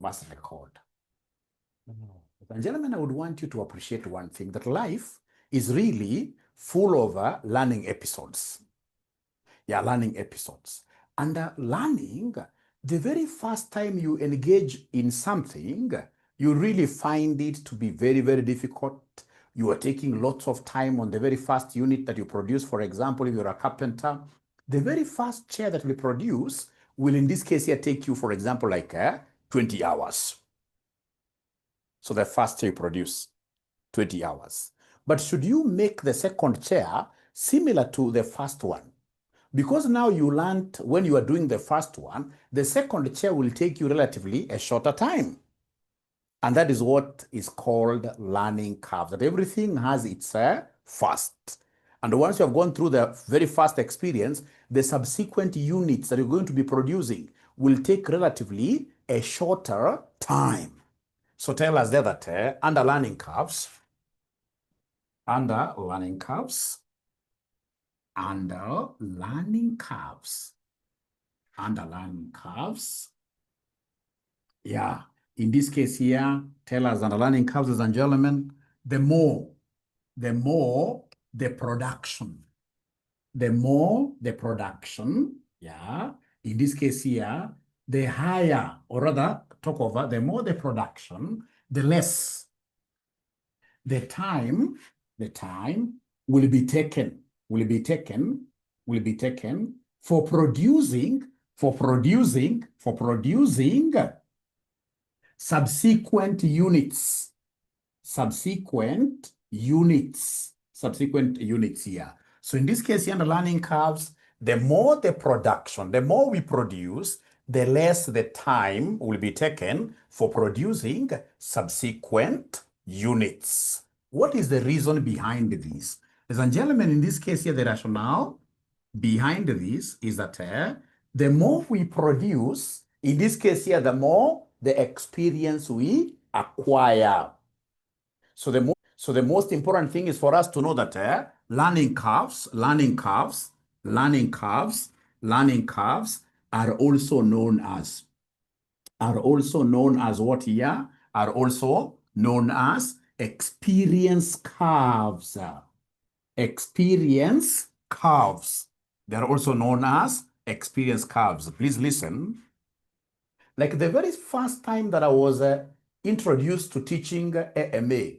must record. And gentlemen, I would want you to appreciate one thing, that life is really full of learning episodes. Yeah, learning episodes. And learning, the very first time you engage in something, you really find it to be very, very difficult. You are taking lots of time on the very first unit that you produce. For example, if you're a carpenter, the very first chair that we produce will, in this case here, take you, for example, like 20 hours. So the first chair you produce, 20 hours. But should you make the second chair similar to the first one? Because now you learned when you are doing the first one, the second chair will take you relatively a shorter time. And that is what is called learning curves, that everything has its first. And once you have gone through the very first experience, the subsequent units that you're going to be producing will take relatively a shorter time. So tell us there that under learning curves, yeah, in this case here, tell us under learning curves, ladies and gentlemen, the more the production, yeah, in this case here, the higher, or rather, talk over, the more the production, the less the time will be taken for producing subsequent units here. So in this case, here, the learning curves, the more the production, the more we produce, the less the time will be taken for producing subsequent units. What is the reason behind this? Ladies and gentlemen, in this case here, the rationale behind this is that the more we produce, in this case here, the more the experience we acquire. So the most important thing is for us to know that learning curves are also known as what here? Are also known as experience curves. Experience curves. They are also known as experience curves. Please listen. Like the very first time that I was introduced to teaching AMA,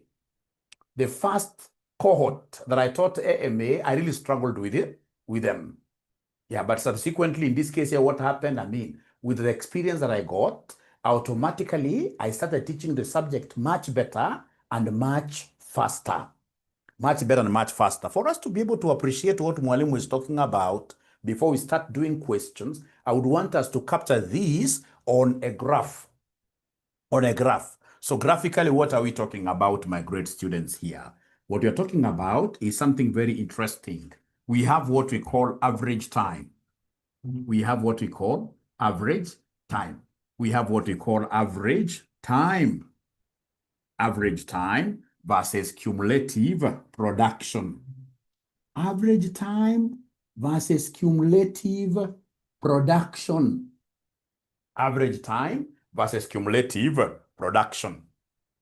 the first cohort that I taught AMA, I really struggled with them. Yeah, but subsequently, in this case here, what happened? I mean, with the experience that I got, automatically, I started teaching the subject much better and much faster. Much better and much faster. For us to be able to appreciate what Mwalimu is talking about, before we start doing questions, I would want us to capture these on a graph. So graphically, what are we talking about, my great students here? What we are talking about is something very interesting. We have what we call average time. We have what we call average time. We have what we call average time. Average time versus cumulative production. Average time versus cumulative production. Average time versus cumulative production.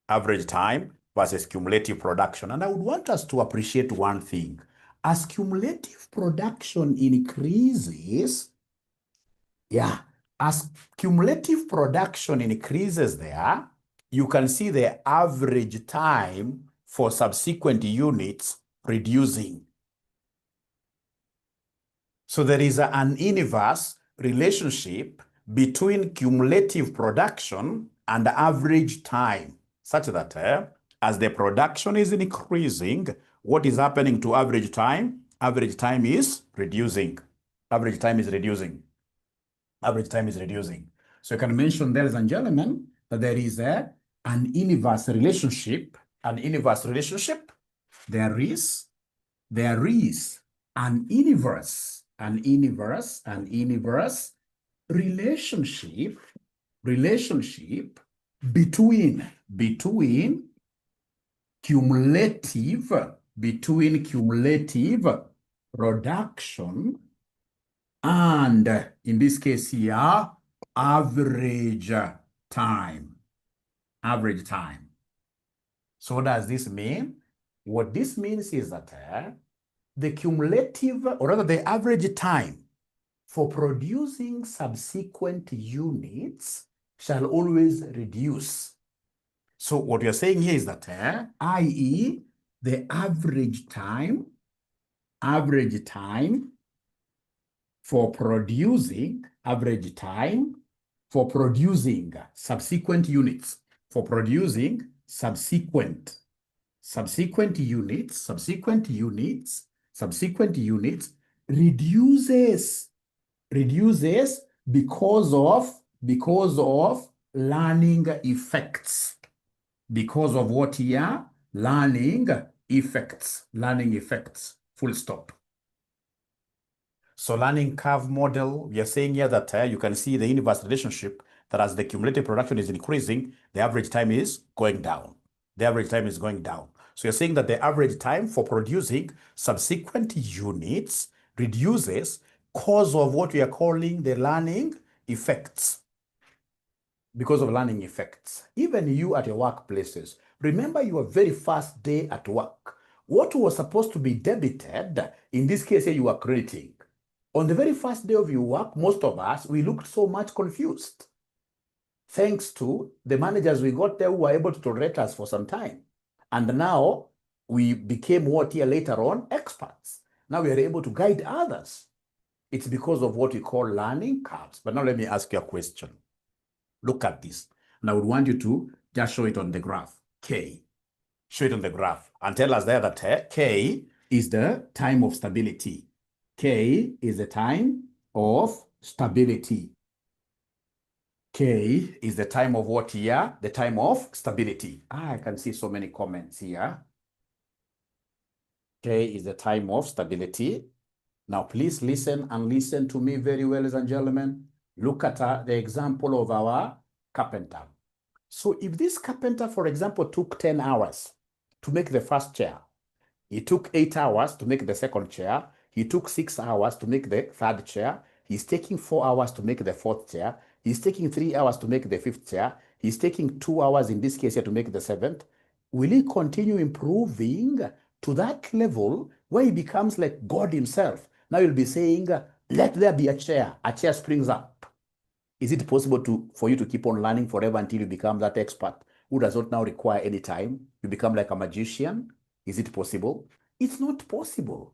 Average time versus cumulative production. And I would want us to appreciate one thing. As cumulative production increases, as cumulative production increases there, you can see the average time for subsequent units reducing. So there is an inverse relationship between cumulative production and average time, such that as the production is increasing, what is happening to average time? Average time is reducing. Average time is reducing. Average time is reducing. So you can mention, ladies and gentlemen, that there is an inverse relationship. An inverse relationship. There is an inverse relationship between cumulative production and, in this case here, average time. Average time. So what does this mean? What this means is that the cumulative, or rather the average time for producing subsequent units shall always reduce. So what you're saying here is that, i.e., the average time for producing, subsequent units, subsequent units reduces because of learning effects. Because of what here? Learning effects, full stop. So learning curve model, we are saying here that you can see the inverse relationship, that as the cumulative production is increasing, the average time is going down. So you're saying that the average time for producing subsequent units reduces because of what we are calling the learning effects. Because of learning effects. Even you at your workplaces, remember your very first day at work. What was supposed to be debited, in this case here you are crediting. On the very first day of your work, most of us, we looked so much confused. Thanks to the managers we got there who were able to tolerate us for some time. And now we became what here later on? Experts. Now we are able to guide others. It's because of what we call learning curves. But now let me ask you a question. Look at this. And I would want you to just show it on the graph. K. Show it on the graph. And tell us there that K is the time of stability. K is the time of stability. K is the time of what here? The time of stability. I can see so many comments here. K is the time of stability. Now, please listen and listen to me very well, ladies and gentlemen. Look at the example of our carpenter. So if this carpenter, for example, took 10 hours to make the first chair, he took 8 hours to make the second chair, he took 6 hours to make the third chair, he's taking 4 hours to make the fourth chair, he's taking 3 hours to make the fifth chair, he's taking 2 hours in this case here to make the seventh, will he continue improving to that level where he becomes like God himself? Now you'll be saying, let there be a chair springs up. Is it possible for you to keep on learning forever until you become that expert who does not now require any time? You become like a magician? Is it possible? It's not possible.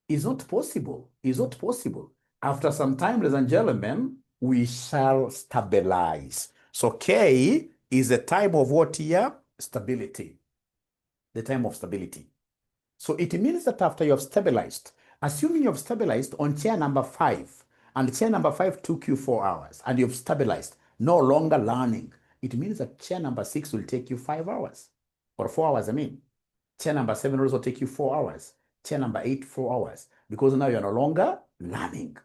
It's not possible. It's not possible. After some time, ladies and gentlemen, we shall stabilize. So K is the time of what here? Stability. The time of stability. So it means that after you have stabilized, assuming you have stabilized on chair number 5, and chair number 5 took you 4 hours, and you've stabilized, no longer learning, it means that chair number 6 will take you 5 hours, or 4 hours, I mean. Chair number 7 will also take you 4 hours. Chair number 8, 4 hours, because now you're no longer learning.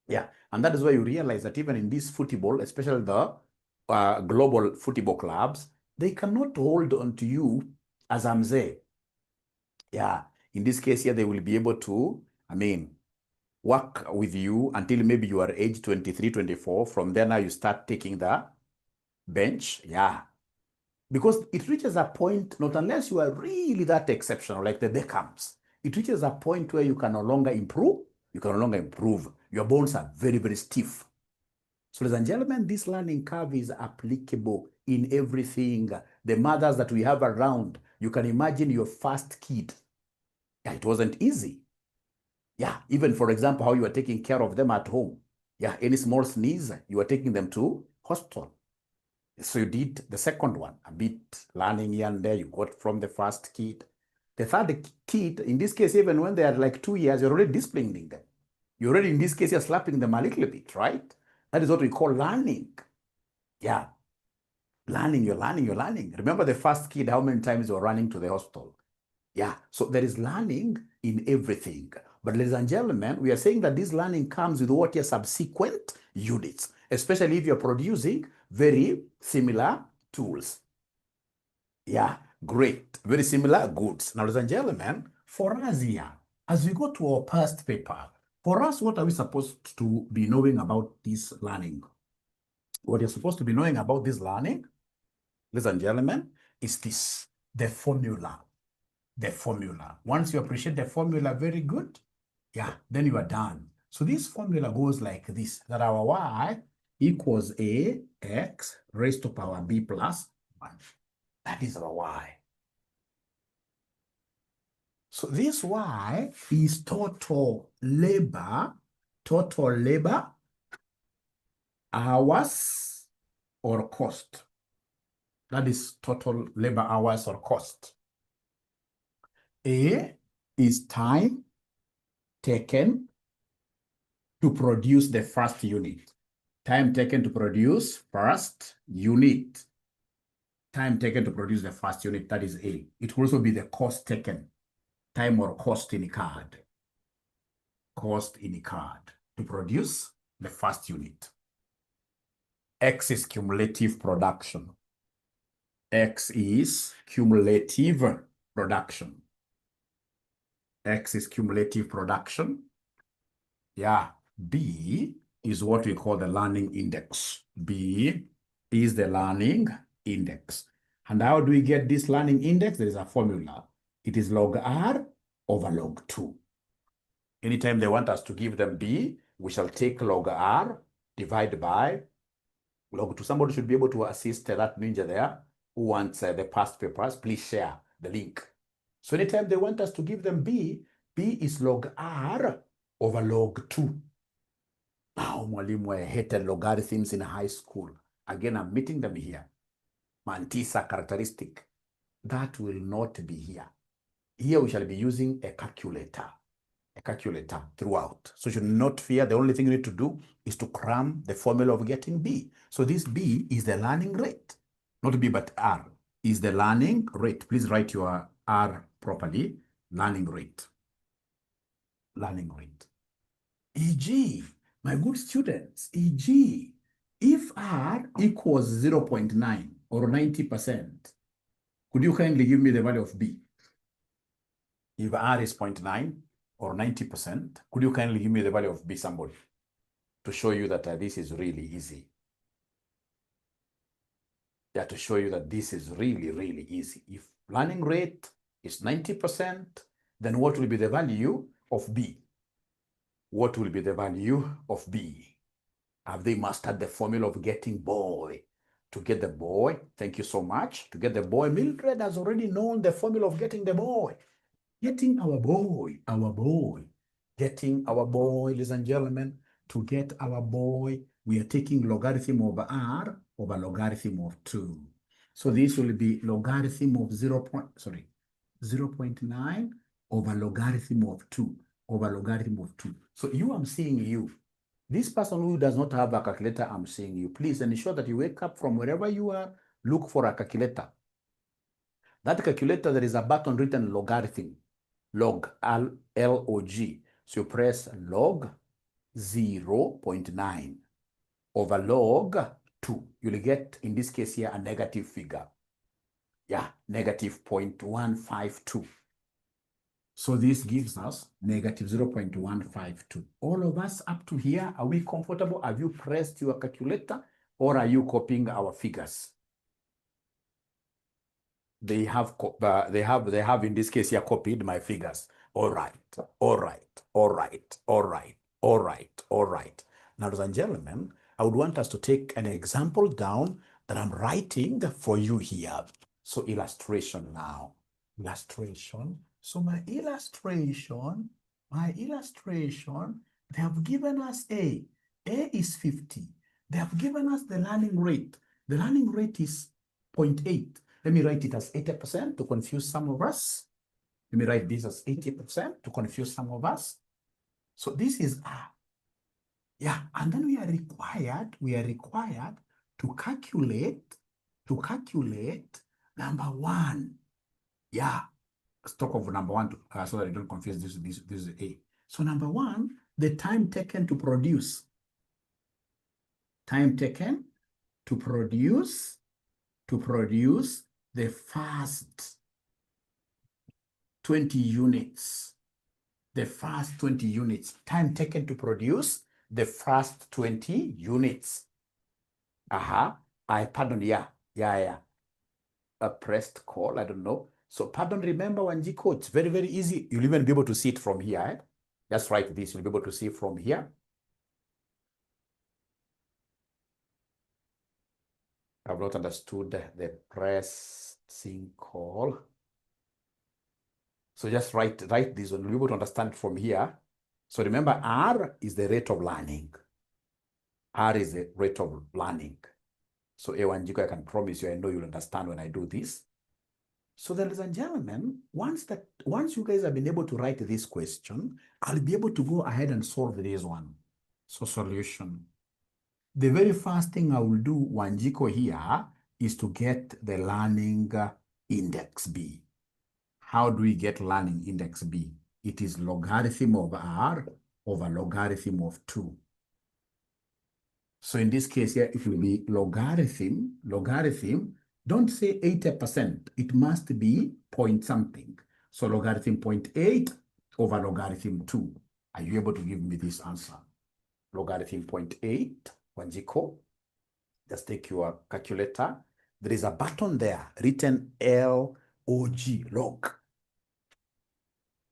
Yeah, and that is why you realize that even in this football, especially the global football clubs, they cannot hold on to you as I'm saying. Yeah, in this case here, they will be able to, work with you until maybe you are age 23, 24. From there now you start taking the bench. Yeah, because it reaches a point, not unless you are really that exceptional, like the Beckhams, it reaches a point where you can no longer improve. Your bones are very, very stiff. So, ladies and gentlemen, this learning curve is applicable in everything. The mothers that we have around, you can imagine your first kid. Yeah, it wasn't easy. Yeah, even for example, how you are taking care of them at home. Yeah, any small sneeze, you are taking them to hospital. So you did the second one, a bit learning here and there, you got from the first kid. The third kid, in this case, even when they are like 2 years, you're already disciplining them. You're already, in this case, you're slapping them a little bit, right? That is what we call learning. Yeah. Learning, you're learning. Remember the first kid, how many times you were running to the hospital? Yeah. So there is learning in everything. But ladies and gentlemen, we are saying that this learning comes with what are subsequent units, especially if you're producing very similar tools. Yeah, great. Very similar goods. Now, ladies and gentlemen, for us here, as we go to our past paper, for us, what are we supposed to be knowing about this learning? What you're supposed to be knowing about this learning, ladies and gentlemen, is this, the formula. The formula. Once you appreciate the formula very good, yeah, then you are done. So this formula goes like this, that our y equals ax raised to power b plus 1. That is our y. So this y is total labor hours or cost. That is total labor hours or cost. A is time taken to produce the first unit. Time taken to produce first unit. Time taken to produce the first unit, that is A. It will also be the cost taken. Time or cost incurred. Cost incurred to produce the first unit. X is cumulative production. X is cumulative production. X is cumulative production. Yeah. B is what we call the learning index. B is the learning index. And how do we get this learning index? There is a formula. It is log R over log 2. Anytime they want us to give them B, we shall take log R divided by log 2. Somebody should be able to assist that ninja there who wants the past papers. Please share the link. So anytime they want us to give them B, B is log R over log 2. Now, mwalimu, I hated logarithms in high school. Again, I'm meeting them here. Mantisa characteristic. That will not be here. Here we shall be using a calculator throughout. So you should not fear. The only thing you need to do is to cram the formula of getting B. So this B is the learning rate. Not B, but R is the learning rate. Please write your R properly. Learning rate. Learning rate. E.g., my good students, e.g., if R equals 0.9 or 90%, could you kindly give me the value of B? If R is 0.9 or 90%, could you kindly give me the value of B, somebody, to show you that this is really easy? Yeah, to show you that this is really, really easy. If learning rate is 90%, then what will be the value of B? What will be the value of B? Have they mastered the formula of getting boy? To get the boy, thank you so much. To get the boy, Mildred has already known the formula of getting the boy. Getting our boy. Getting our boy, ladies and gentlemen. To get our boy, we are taking logarithm of R over logarithm of 2. So this will be logarithm of 0.9 over logarithm of 2 over logarithm of 2. So you, I'm seeing you. This person who does not have a calculator, I'm seeing you. Please ensure that you wake up from wherever you are, look for a calculator. That calculator, there is a button written logarithm, log, L-O-G. So you press log 0.9 over log 2. You'll get, in this case here, a negative figure. Yeah, negative 0.152. So this gives us negative 0.152. All of us up to here, are we comfortable? Have you pressed your calculator or are you copying our figures? They have in this case here copied my figures. All right. Now, ladies and gentlemen, I would want us to take an example down that I'm writing for you here. So illustration now. Illustration. So my illustration, they have given us A. A is 50. They have given us the learning rate. The learning rate is 0.8. Let me write it as 80% to confuse some of us. Let me write this as 80% to confuse some of us. So this is R. Yeah, and then we are required to calculate number 1. Yeah, stock of number 1 so that I don't confuse this is A. So number 1, the time taken to produce. Time taken to produce the first 20 units. The first 20 units. Time taken to produce the first 20 units. Pardon, yeah. A pressed call, I don't know. So pardon, remember Wanjiko, it's very, very easy. You'll even be able to see it from here. Eh? Just write this, you'll be able to see from here. I've not understood the pressing call. So just write this one, you'll be able to understand from here. So remember, R is the rate of learning. R is the rate of learning. So Wanjiko, I can promise you, I know you'll understand when I do this. So ladies and gentlemen, once you guys have been able to write this question, I'll be able to go ahead and solve this one. So solution. The very first thing I will do, Wanjiko, here is to get the learning index B. How do we get learning index B? It is logarithm of R over logarithm of 2. So in this case here, it will be logarithm, don't say 80%, it must be point something. So logarithm 0.8 over logarithm 2. Are you able to give me this answer? Logarithm 0.8, Wanjiko. Just take your calculator. There is a button there written log.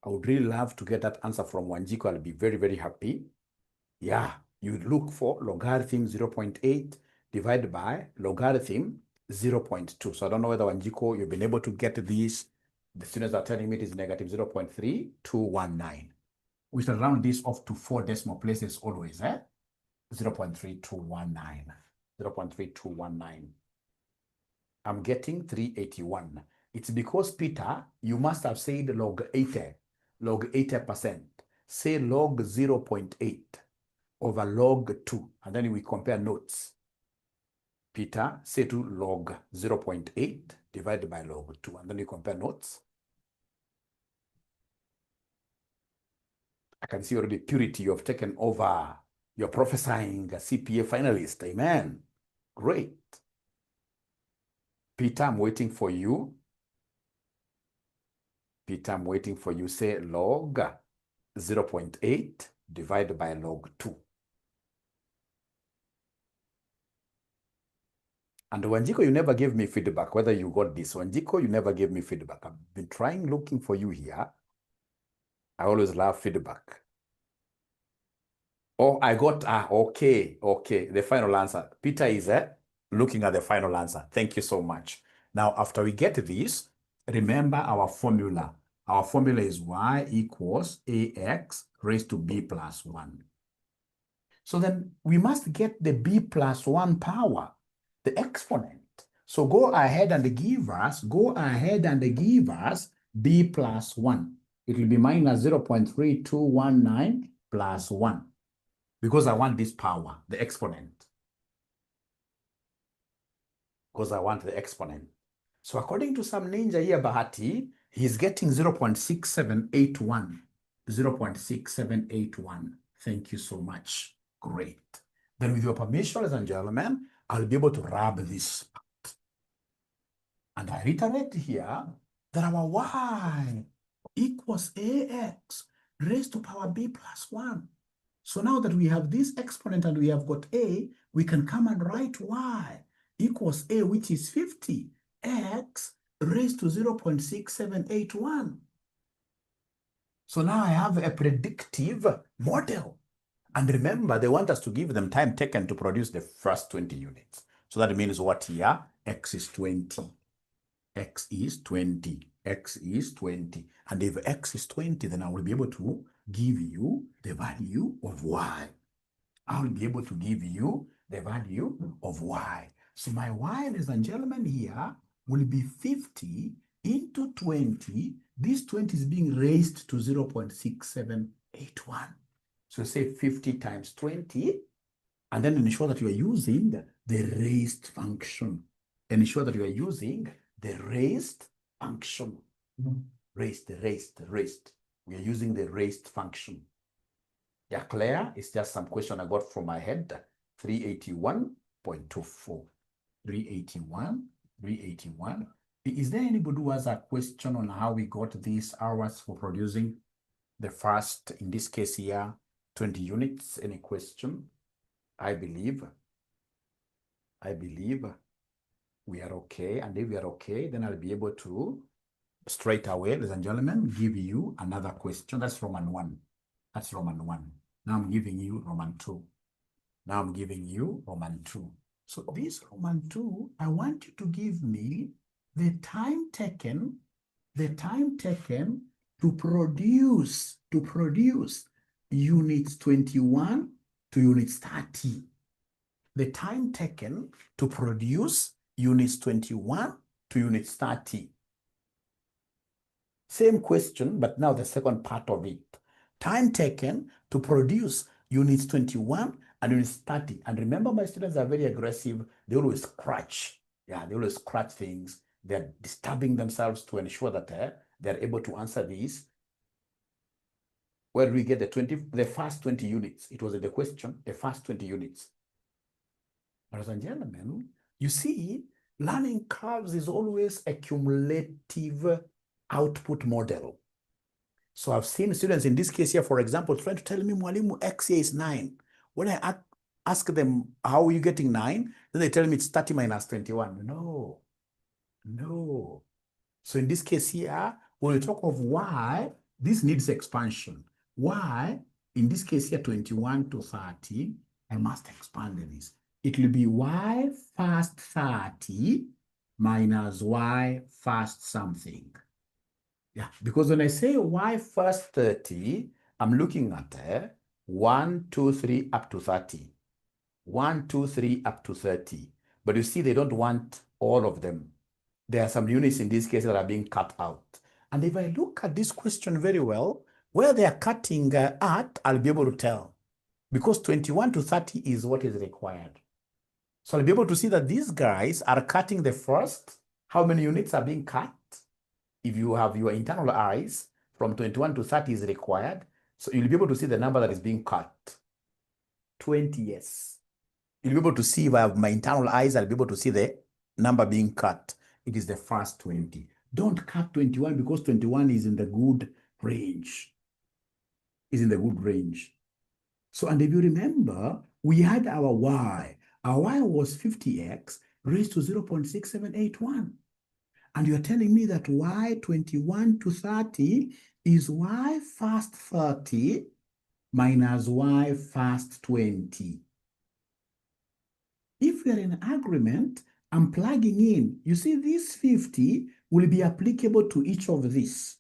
I would really love to get that answer from Wanjiko. I'll be very, very happy. Yeah, you look for logarithm 0.8 divided by logarithm 0.2. So I don't know whether Wanjiko, you've been able to get this. The students are telling me it is negative 0.3219. We shall round this off to 4 decimal places always, 0.3219. 0.3219. I'm getting 381. It's because, Peter, you must have said log 80%. Say log 0.8 over log 2, and then we compare notes. Peter, say to log 0.8 divided by log 2, and then you compare notes. I can see already Purity, you have taken over. You're prophesying a CPA finalist. Amen. Great. Peter, I'm waiting for you. Peter, I'm waiting for you. Say log 0.8 divided by log 2. And Wanjiko, you never gave me feedback, whether you got this. Wanjiko, you never gave me feedback. I've been looking for you here. I always love feedback. Oh, I got, okay. The final answer. Peter is looking at the final answer. Thank you so much. Now, after we get this, remember our formula. Our formula is y equals ax raised to b plus 1. So then we must get the b plus 1 power, the exponent. So go ahead and give us b plus 1. It will be minus 0.3219 plus 1. Because I want this power, the exponent. Because I want the exponent. So according to some ninja here, Bahati, he's getting 0.6781. 0.6781. Thank you so much. Great. Then with your permission, ladies and gentlemen, I'll be able to rub this part. And I reiterate here that our y equals ax raised to power b plus 1. So now that we have this exponent and we have got a, we can come and write y equals a, which is 50, x raised to 0.6781. So now I have a predictive model. And remember, they want us to give them time taken to produce the first 20 units. So that means what here? X is 20. X is 20. X is 20. And if X is 20, then I will be able to give you the value of Y. I will be able to give you the value of Y. So my Y, ladies and gentlemen, here will be 50 into 20. This 20 is being raised to 0.6781. So say 50 times 20, and then ensure that you are using the raised function. Ensure that you are using the raised function. Raised. We are using the raised function. Yeah, Claire, it's just some question I got from my head. 381.24. 381. Is there anybody who has a question on how we got these hours for producing the first, in this case here, 20 units? Any question? I believe. I believe we are okay. And if we are okay, then I'll be able to straight away, ladies and gentlemen, give you another question. That's Roman 1. That's Roman 1. Now I'm giving you Roman 2. Now I'm giving you Roman 2. So this Roman 2, I want you to give me the time taken to produce units 21 to units 30. The time taken to produce units 21 to units 30. Same question, but now the second part of it. Time taken to produce units 21 and units 30. And remember, my students are very aggressive. They always scratch. Yeah, they always scratch things. They're disturbing themselves to ensure that they're able to answer these. Where do we get the first 20 units? It was the question, the first 20 units. Ladies and gentlemen, you see, learning curves is always a cumulative output model. So I've seen students in this case here, for example, trying to tell me, Mwalimu, X here is 9. When I ask them, how are you getting 9? Then they tell me it's 30 minus 21. No. So in this case here, when we talk of Y, this needs expansion. Y, in this case here, 21 to 30, I must expand this. It will be Y first 30 minus Y first something. Yeah, because when I say Y first 30, I'm looking at 1, 2, 3 up to 30. 1, 2, 3 up to 30. But you see, they don't want all of them. There are some units in this case that are being cut out. And if I look at this question very well, where they are cutting at, I'll be able to tell. Because 21 to 30 is what is required. So I'll be able to see that these guys are cutting the first. How many units are being cut? If you have your internal eyes, from 21 to 30 is required. So you'll be able to see the number that is being cut. 20, yes. You'll be able to see, if I have my internal eyes, I'll be able to see the number being cut. It is the first 20. Don't cut 21 because 21 is in the good range. Is in the good range. So, and if you remember, we had our Y. Our Y was 50x raised to 0.6781. And you're telling me that Y 21 to 30 is Y first 30 minus Y first 20. If we're in agreement, I'm plugging in. You see, this 50 will be applicable to each of these.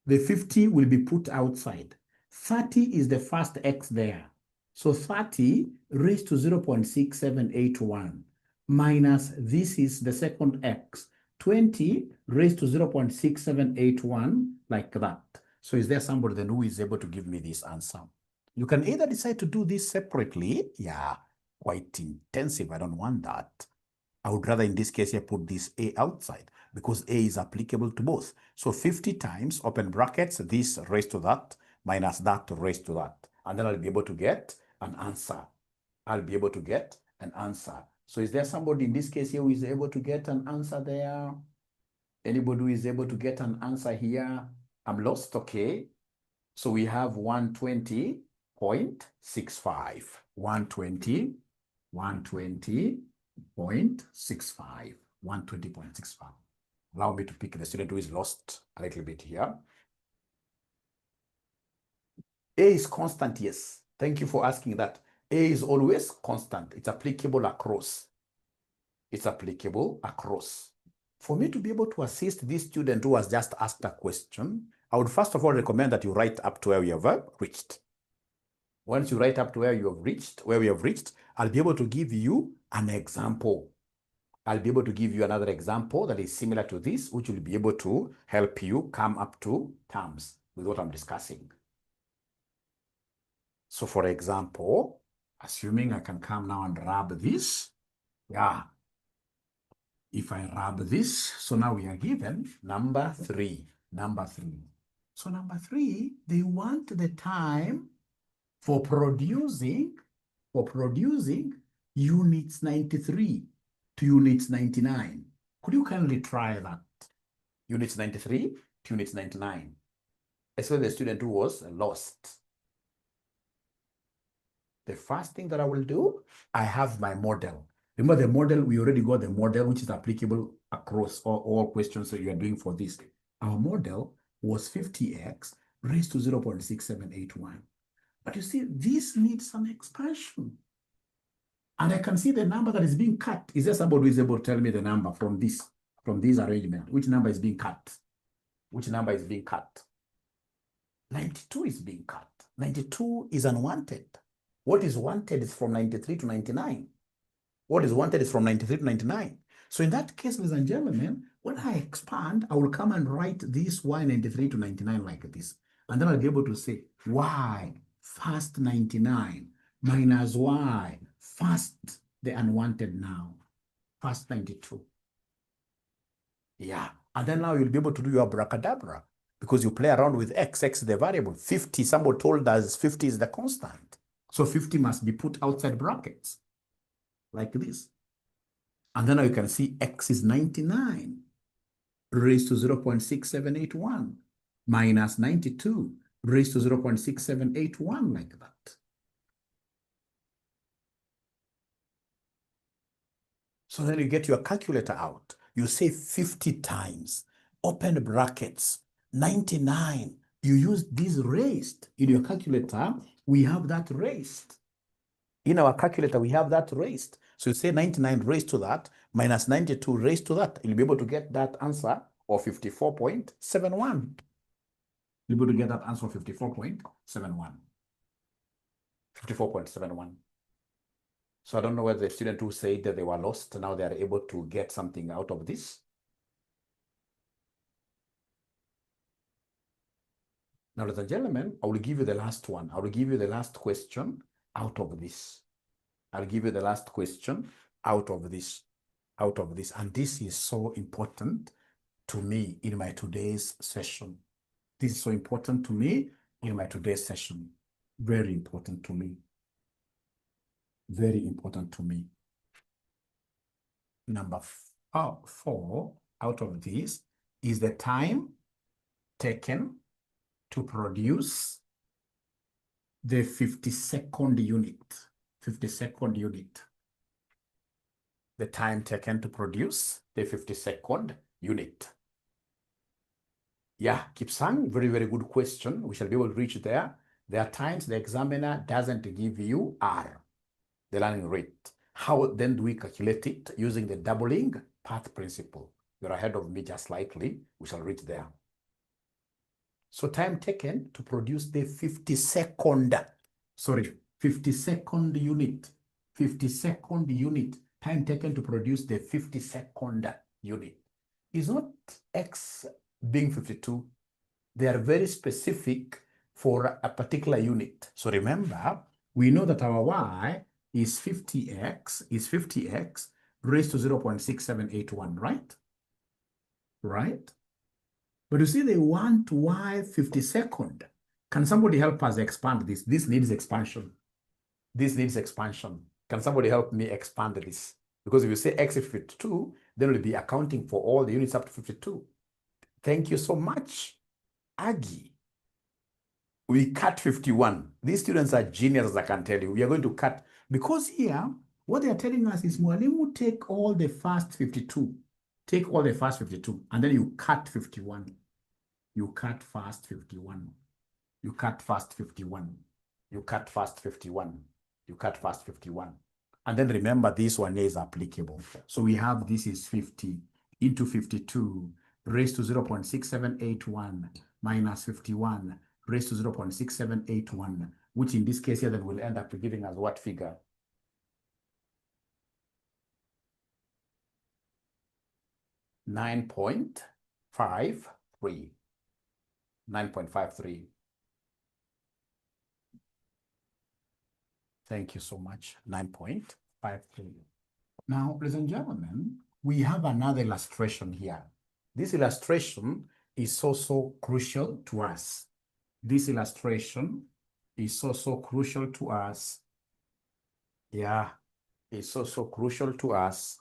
The 50 will be put outside. 30 is the first X there. So 30 raised to 0.6781 minus this is the second X. 20 raised to 0.6781 like that. So is there somebody then who is able to give me this answer? You can either decide to do this separately. Yeah, quite intensive. I don't want that. I would rather in this case here put this A outside because A is applicable to both. So 50 times, open brackets, this raised to that minus that raised to that. And then I'll be able to get an answer. I'll be able to get an answer. So is there somebody in this case here who is able to get an answer there? Anybody who is able to get an answer here? I'm lost, okay. So we have 120.65. 120.65. 120.65. Allow me to pick the student who is lost a little bit here. A is constant, yes. Thank you for asking that. A is always constant. It's applicable across. It's applicable across. For me to be able to assist this student who has just asked a question, I would first of all recommend that you write up to where you have reached. Once you write up to where we have reached, I'll be able to give you an example. I'll be able to give you another example that is similar to this, which will be able to help you come up to terms with what I'm discussing. So for example, assuming I can come now and rub this, yeah. If I rub this, so now we are given number 3. So number 3, they want the time for producing units 93 to units 99. Could you kindly try that? Units 93 to units 99. Especially the student who was lost. The first thing that I will do, I have my model. Remember the model, we already got the model, which is applicable across all questions that you are doing for this. Our model was 50x raised to 0.6781. But you see, this needs some expansion. And I can see the number that is being cut. Is there somebody who is able to tell me the number from this arrangement? Which number is being cut? Which number is being cut? 92 is being cut. 92 is unwanted. What is wanted is from 93 to 99. What is wanted is from 93 to 99. So in that case, ladies and gentlemen, when I expand, I will come and write this y 93 to 99 like this. And then I'll be able to say y first 99 minus y first the unwanted now, first 92. Yeah. And then now you'll be able to do your abracadabra because you play around with x is the variable. 50, somebody told us 50 is the constant. So 50 must be put outside brackets like this. And then now you can see x is 99 raised to 0.6781 minus 92 raised to 0.6781 like that. So then you get your calculator out. You say 50 times, open brackets, 99. You use this raised. In your calculator, we have that raised. In our calculator, we have that raised. So you say 99 raised to that minus 92 raised to that. You'll be able to get that answer of 54.71. You'll be able to get that answer of 54.71. 54.71. So I don't know whether the student who said that they were lost, now they are able to get something out of this. Now, ladies and gentlemen, I will give you the last one. I will give you the last question out of this. I'll give you the last question out of this. And this is so important to me in my today's session. This is so important to me in my today's session. Very important to me. Very important to me. Number 4 out of this is the time taken to produce the 52nd unit. 52nd unit. The time taken to produce the 52nd unit. Yeah, 𝗙𝗋𝗀𝗀𝗃, very, very good question. We shall be able to reach there. There are times the examiner doesn't give you R, the learning rate. How then do we calculate it? Using the doubling path principle. You're ahead of me just slightly. We shall reach there. So time taken to produce the 52nd unit. 52nd unit. Time taken to produce the 52nd unit. Is not X being 52. They are very specific for a particular unit. So remember, we know that our Y is 50x raised to 0.6781, right? Right? But you see, they want Y 52nd. Can somebody help us expand this? This needs expansion. This needs expansion. Can somebody help me expand this? Because if you say X is 52, then we'll be accounting for all the units up to 52. Thank you so much, Aggie. We cut 51. These students are geniuses, I can tell you. We are going to cut, because here, what they are telling us is, Mwalimu, take all the first 52. Take all the first 52, and then you cut 51. You cut first 51. You cut first 51. You cut first 51. You cut first 51. And then remember, this one is applicable. So we have, this is 50 into 52 raised to 0.6781 minus 51 raised to 0.6781, which in this case here then will end up giving us what figure? $9.53. 9.53. Thank you so much. 9.53. Now, ladies and gentlemen, we have another illustration here. This illustration is so crucial to us. This illustration is so crucial to us. Yeah, it's so crucial to us.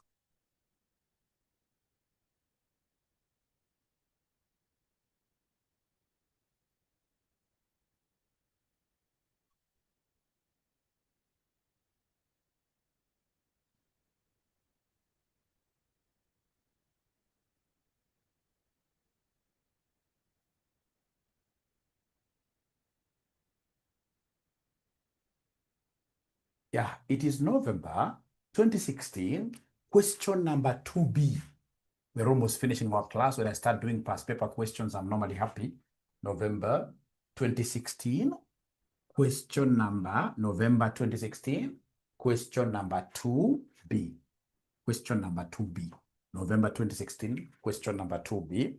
Yeah, it is November 2016, question number 2B. We're almost finishing our class. When I start doing past paper questions, I'm normally happy. November 2016, question number, November 2016, question number 2B. Question number 2B. November 2016, question number 2B.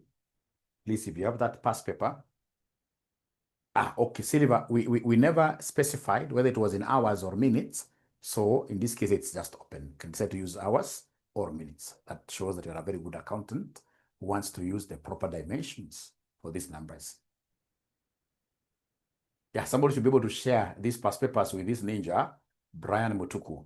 Please, if you have that past paper. Okay, Silver, we never specified whether it was in hours or minutes. So in this case, it's just open. You can decide to use hours or minutes. That shows that you're a very good accountant who wants to use the proper dimensions for these numbers. Yeah, somebody should be able to share these past papers with this ninja, Brian Mutuku.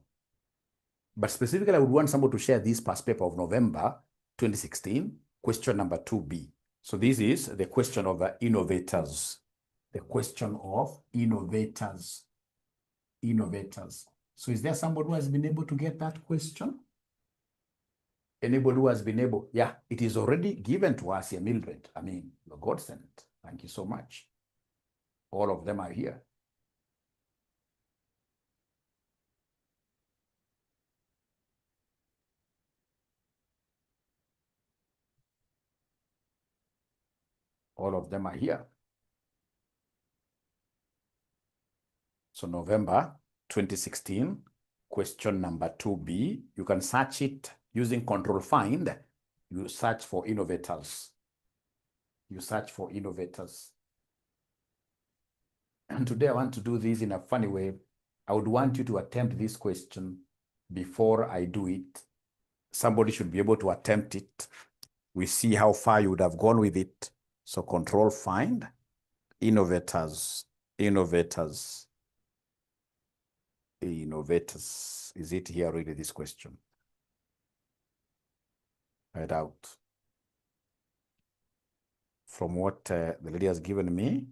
But specifically, I would want somebody to share this past paper of November 2016, question number 2B. So this is the question of innovators. The question of innovators. Innovators. So is there somebody who has been able to get that question? Anybody who has been able? Yeah, it is already given to us here, Mildred. I mean, you're godsend. Thank you so much. All of them are here. All of them are here. So November 2016, question number 2B. You can search it using control find. You search for innovators. You search for innovators. And today I want to do this in a funny way. I would want you to attempt this question before I do it. Somebody should be able to attempt it. We see how far you would have gone with it. So control find, innovators, innovators, innovators. Is it here really, this question? Right out. From what the lady has given me,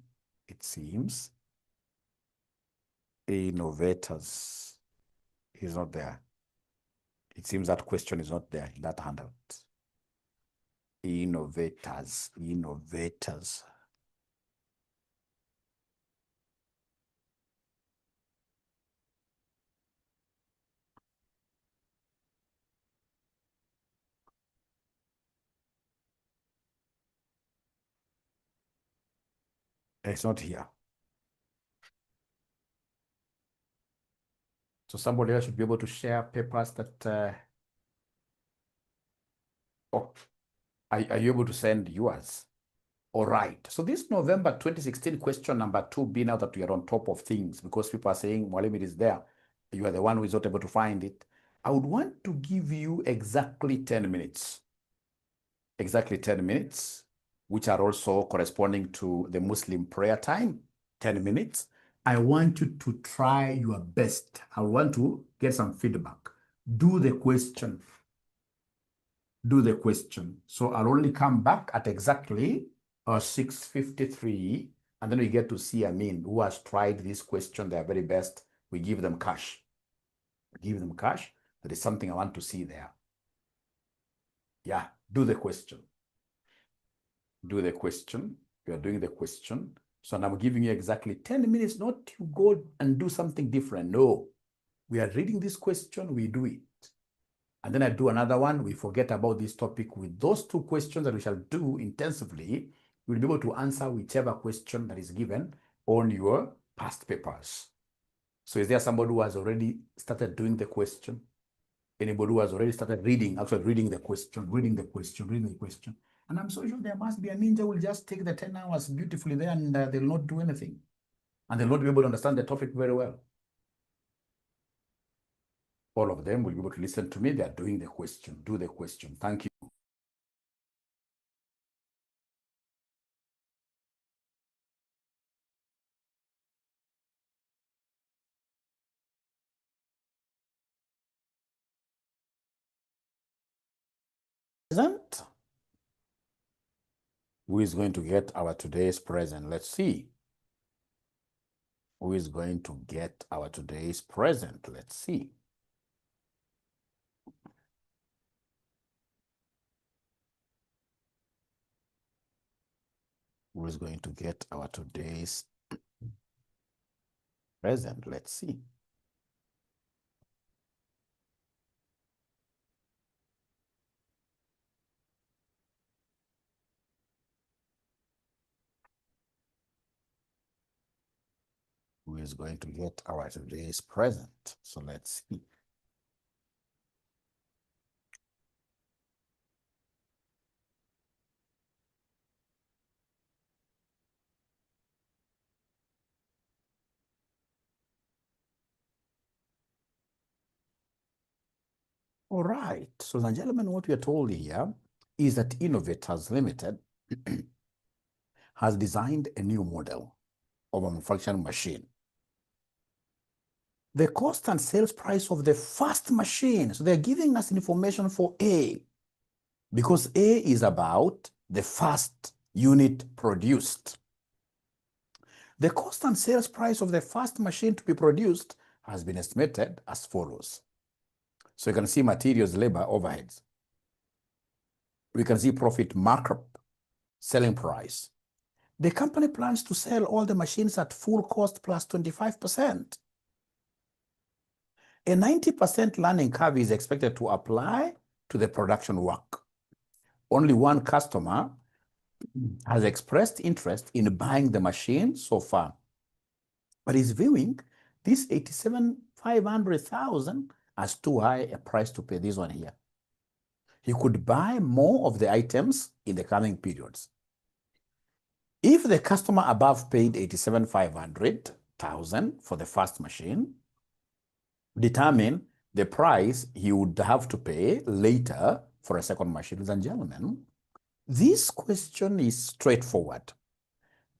it seems innovators is not there. It seems that question is not there in that handout. Innovators, innovators. It's not here. So somebody else should be able to share papers that, are you able to send yours? All right. So this November 2016 question number 2B, now that we are on top of things, because people are saying, Mwalimu, it is there. You are the one who is not able to find it. I would want to give you exactly 10 minutes. Exactly 10 minutes, which are also corresponding to the Muslim prayer time, 10 minutes. I want you to try your best. I want to get some feedback. Do the question. Do the question. So I'll only come back at exactly 6:53, and then we get to see Amin, who has tried this question their very best. We give them cash. Give them cash. There is something I want to see there. Yeah, do the question. Do the question. You are doing the question. So now I'm giving you exactly 10 minutes, not to go and do something different. No, we are reading this question, we do it. And then I do another one, we forget about this topic. With those two questions that we shall do intensively, you'll be able to answer whichever question that is given on your past papers. So is there somebody who has already started doing the question? Anybody who has already started reading, actually reading the question, reading the question, reading the question? And I'm so sure there must be a ninja who will just take the 10 hours beautifully there and they'll not do anything. And they'll not be able to understand the topic very well. All of them will be able to listen to me. They are doing the question. Do the question. Thank you. Present. Who is going to get our today's present? Let's see. Who is going to get our today's present? Let's see. Who is going to get our today's present? Let's see. who is going to get our today's present. So let's see. All right, so ladies and gentlemen, what we are told here is that 𝗖𝗹𝘀𝗀𝗃 Limited has designed a new model of a manufacturing machine. The cost and sales price of the first machine, so they're giving us information for A, because A is about the first unit produced. The cost and sales price of the first machine to be produced has been estimated as follows. So you can see materials, labor, overheads. We can see profit markup, selling price. The company plans to sell all the machines at full cost plus 25%. A 90% learning curve is expected to apply to the production work. Only one customer has expressed interest in buying the machine so far, but is viewing this 𝗖𝗹𝗀𝗀𝗀𝗀𝗀 as too high a price to pay. This one here. He could buy more of the items in the coming periods. If the customer above paid 𝗖𝗹𝗀𝗀𝗀𝗀𝗀 for the first machine, determine the price he would have to pay later for a second machine. Ladies and gentlemen, this question is straightforward.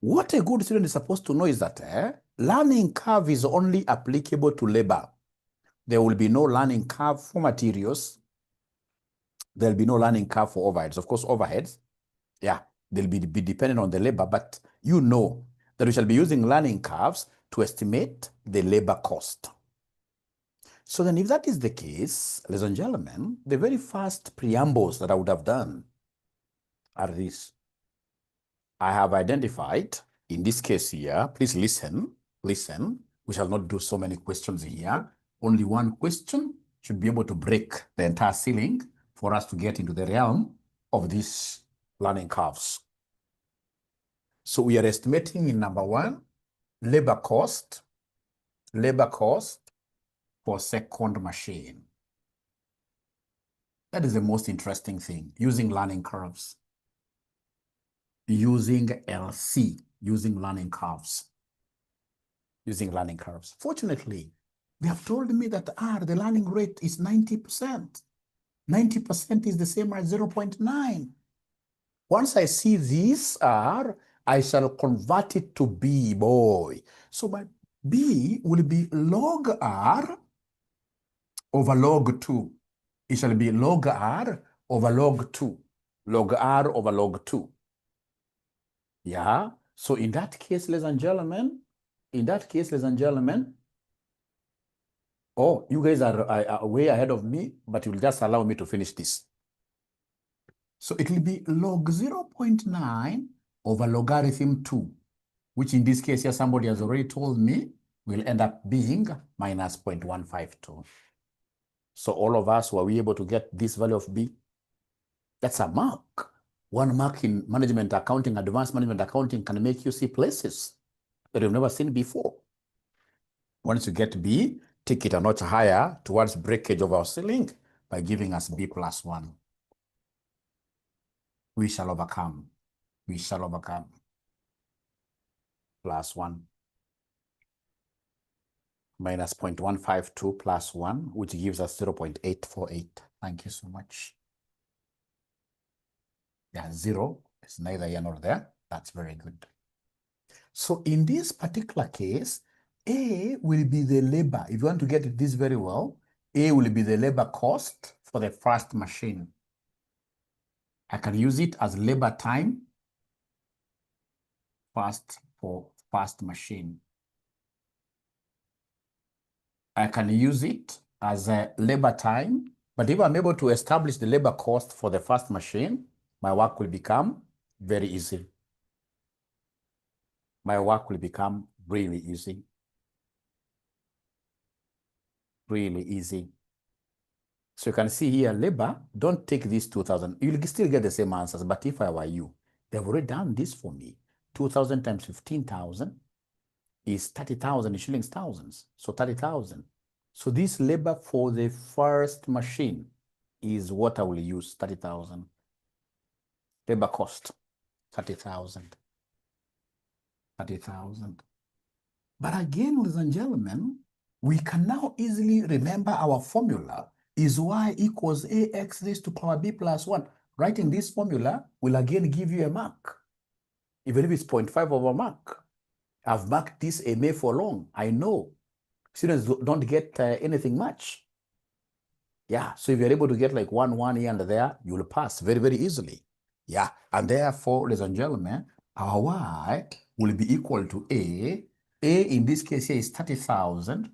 What a good student is supposed to know is that learning curve is only applicable to labor. There will be no learning curve for materials. There will be no learning curve for overheads. Of course, overheads, yeah, they'll be dependent on the labor, but you know that we shall be using learning curves to estimate the labor cost. So then if that is the case, ladies and gentlemen, the very first preambles that I would have done are these. I have identified, in this case here, please listen, we shall not do so many questions here. Only one question should be able to break the entire ceiling for us to get into the realm of these learning curves. So we are estimating in number one, labor cost for second machine. That is the most interesting thing, using learning curves. Using LC, using learning curves. Fortunately, they have told me that the learning rate is 90%. 90% is the same as 0.9. Once I see this R, I shall convert it to B, boy. So my B will be log R over log 2. It shall be log R over log 2. Log R over log 2. Yeah, so in that case, ladies and gentlemen, oh, you guys are way ahead of me, but you will just allow me to finish this. So it will be log 0.9 over logarithm 2, which in this case here, somebody has already told me, will end up being minus 0.152. So all of us, were we able to get this value of B? That's a mark. 1 mark in management accounting, advanced management accounting, can make you see places that you've never seen before. Once you get B, take it a notch higher towards breakage of our ceiling by giving us B plus 1. We shall overcome. Plus 1. Minus 0.152 plus 1, which gives us 0.848. Thank you so much. Yeah, 0 is neither here nor there. That's very good. So in this particular case, A will be the labor. If you want to get this very well, A will be the labor cost for the first machine. I can use it as labor time for first machine. I can use it as a labor time, but if I'm able to establish the labor cost for the first machine, my work will become very easy. My work will become really easy. Really easy. So you can see here, labor, don't take this 2,000. You'll still get the same answers, but if I were you, they've already done this for me. 2,000 times 15,000 is 30,000 shillings thousands. So 30,000. So this labor for the first machine is what I will use, 30,000. Labor cost, 30,000. 30,000. But again, ladies and gentlemen, we can now easily remember our formula is y equals ax raised to power b plus 1. Writing this formula will again give you a mark, even if it's 0.5 over mark. I've marked this MA for long. I know students don't get anything much. Yeah, so if you're able to get like 1 here and there, you'll pass very, very easily. Yeah, and therefore, ladies and gentlemen, our y will be equal to A. A in this case here is 30,000.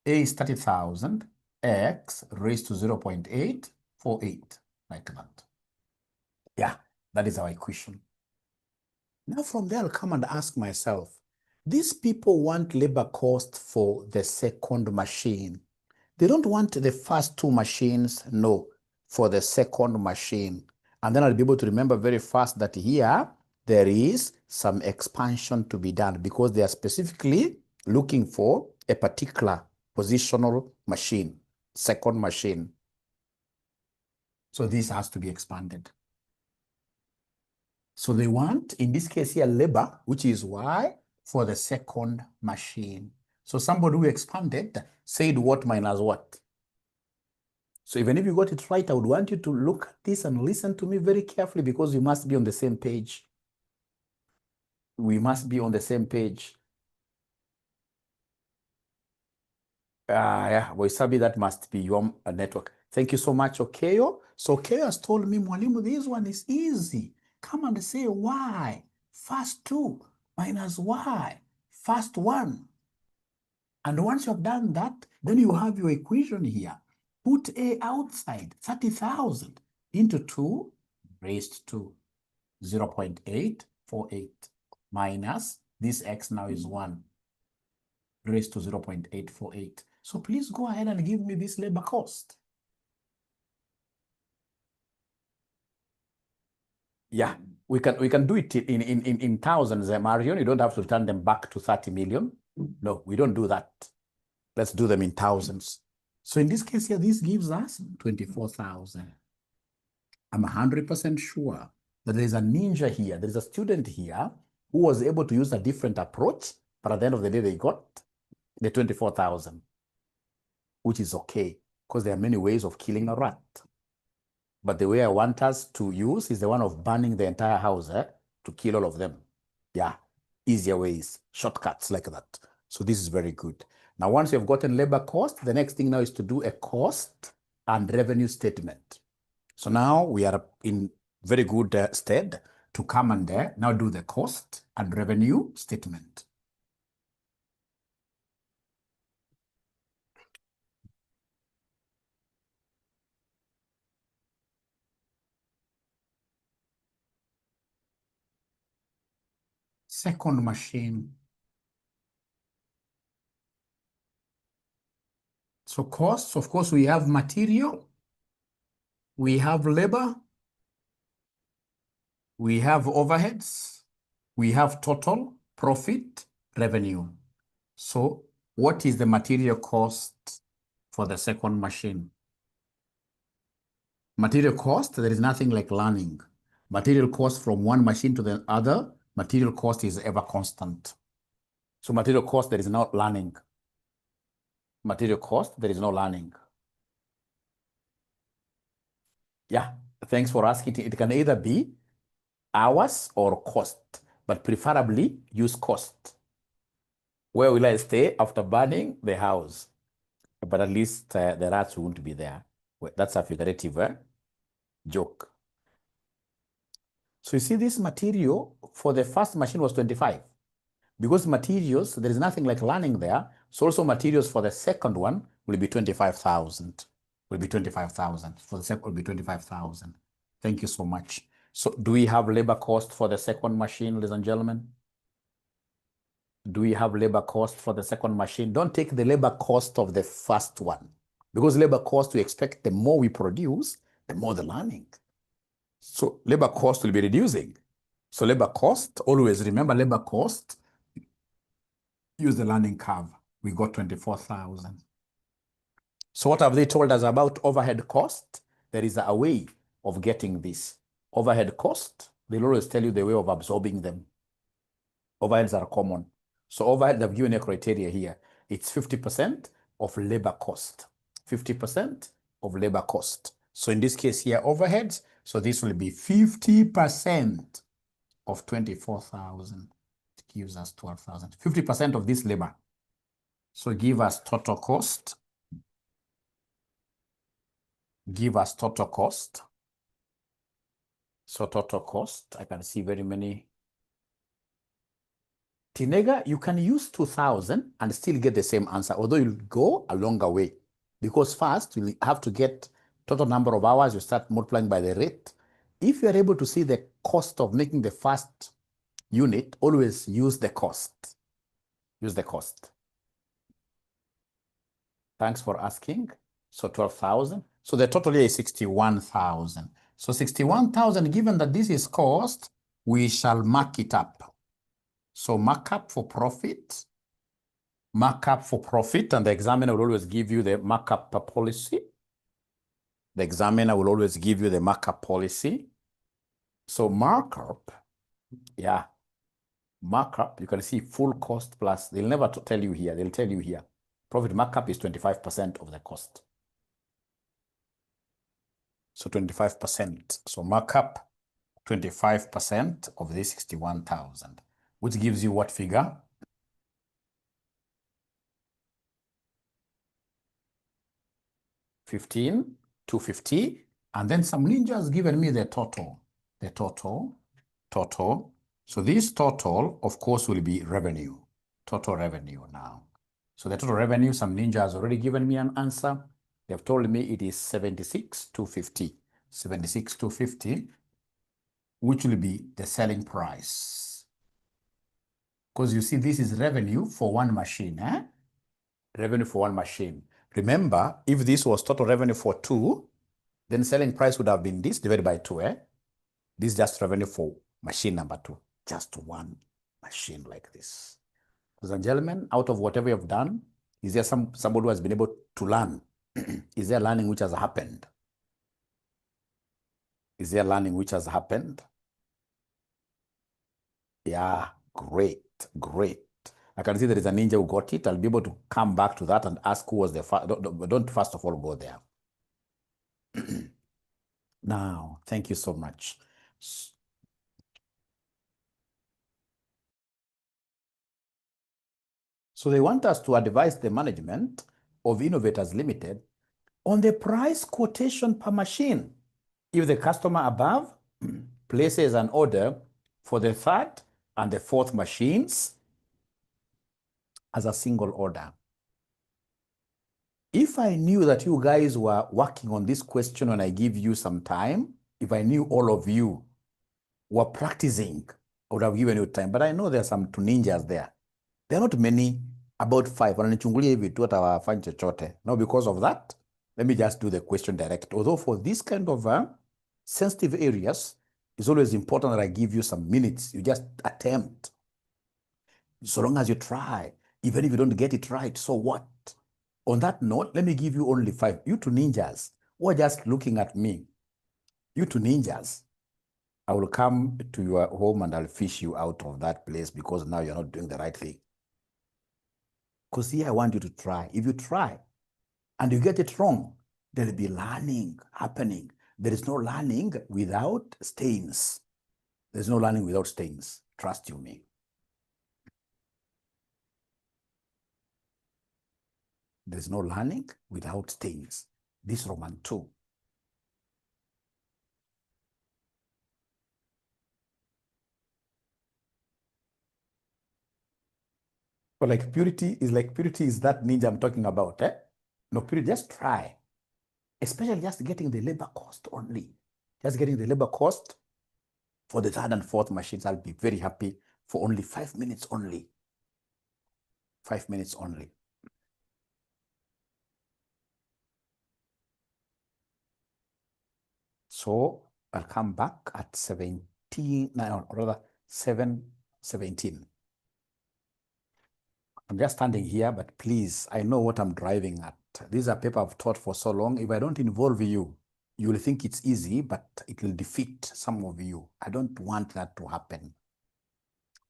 A is 30,000. X raised to 0.848, like that. Yeah, that is our equation. Now from there, I'll come and ask myself, these people want labor cost for the second machine. They don't want the first two machines, no, for the second machine. And then I'll be able to remember very fast that here, there is some expansion to be done because they are specifically looking for a particular positional machine, second machine. So this has to be expanded. So they want, in this case here, labor, which is Y, for the second machine. So somebody who expanded said what minus what. So even if you got it right, I would want you to look at this and listen to me very carefully because you must be on the same page. We must be on the same page. Yeah, Wasabi, that must be your network. Thank you so much, Okeyo. So Okeyo has told me, Mwalimu, this one is easy. Come and say y, first 2 minus y, first 1. And once you have done that, then you have your equation here. Put A outside, 30,000 into 2 raised to 0.848 minus this x now is 1 raised to 0.848. So please go ahead and give me this labor cost. Yeah, we can do it in thousands, Marion. You don't have to turn them back to 30 million. No, we don't do that. Let's do them in thousands. So in this case here, this gives us 24,000. I'm 100% sure that there is a ninja here. There is a student here who was able to use a different approach, but at the end of the day, they got the 24,000, which is okay, because there are many ways of killing a rat. But the way I want us to use is the one of burning the entire house to kill all of them. Yeah, easier ways, shortcuts like that. So this is very good. Now, once you've gotten labor cost, the next thing now is to do a cost and revenue statement. So now we are in very good stead to come and now do the cost and revenue statement. Second machine. So costs, of course, we have material, we have labor, we have overheads, we have total profit, revenue. So what is the material cost for the second machine? Material cost, there is nothing like learning. Material cost from one machine to the other, material cost is ever constant. So material cost, there is no learning. Material cost, there is no learning. Yeah, thanks for asking. It can either be hours or cost, but preferably use cost. Where will I stay after burning the house? But at least the rats won't be there. That's a figurative joke. So you see this material for the first machine was 25. Because materials, there is nothing like learning there. So also materials for the second one will be 25,000. Will be 25,000. For the second will be 25,000. Thank you so much. So do we have labor cost for the second machine, ladies and gentlemen? Do we have labor cost for the second machine? Don't take the labor cost of the first one. Because labor cost, we expect the more we produce, the more the learning. So labor cost will be reducing. So labor cost, always remember labor cost use the learning curve. We got 24,000. So what have they told us about overhead cost? There is a way of getting this. Overhead cost, they'll always tell you the way of absorbing them. Overheads are common. So overhead, they've given a criteria here. It's 50% of labor cost. 50% of labor cost. So in this case here, overheads, so this will be 50% of 24,000. It gives us 12,000. 50% of this labor. So give us total cost. Give us total cost. So total cost, I can see very many. Tinega, you can use 2,000 and still get the same answer, although you'll go a longer way. Because first, you'll have to get total number of hours, you start multiplying by the rate. If you're able to see the cost of making the first unit, always use the cost. Use the cost. Thanks for asking. So 12,000. So the total here is 61,000. So 61,000, given that this is cost, we shall mark it up. So markup for profit, and the examiner will always give you the markup policy. The examiner will always give you the markup policy. So markup, yeah, markup, you can see full cost plus, they'll never tell you here, they'll tell you here. Profit markup is 25% of the cost. So 25%. So markup, 25% of this 61,000, which gives you what figure? 15,250. And then some ninja has given me the total. The total. So this total, of course, will be revenue. Total revenue now. So the total revenue, some ninja has already given me an answer. They have told me it is 76,250. 76,250, which will be the selling price. Because you see, this is revenue for one machine. Revenue for one machine. Remember, if this was total revenue for 2, then selling price would have been this divided by 2. This is just revenue for machine number 2. Just one machine like this. Ladies and gentlemen, out of whatever you've done, is there somebody who has been able to learn? Is there learning which has happened? Is there learning which has happened? Yeah, great. I can see there is a ninja who got it. I'll be able to come back to that and ask who was the first. Don't first of all go there. Now, thank you so much. So they want us to advise the management of Innovators Limited on the price quotation per machine. If the customer above places an order for the 3rd and the 4th machines as a single order. If I knew that you guys were working on this question when I give you some time, if I knew all of you were practicing, I would have given you time. But I know there are some two ninjas there. There are not many, about 5. Now, because of that, let me just do the question direct. Although for this kind of sensitive areas, it's always important that I give you some minutes. You just attempt. So long as you try, even if you don't get it right, so what? On that note, let me give you only 5. You two ninjas who are just looking at me, you two ninjas, I will come to your home and I'll fish you out of that place because now you're not doing the right thing. Because here I want you to try. If you try and you get it wrong, there will be learning happening. There is no learning without stains. There's no learning without stains. Trust you me. There's no learning without stains. This Roman 2. So like purity is that ninja I'm talking about. No, purity, just try. Especially just getting the labor cost only. Just getting the labor cost for the 3rd and 4th machines. I'll be very happy for only 5 minutes only. 5 minutes only. So I'll come back at 17, no, rather 7:17. I'm just standing here, but please, I know what I'm driving at. These are paper I've taught for so long. If I don't involve you, you will think it's easy, but it will defeat some of you. I don't want that to happen.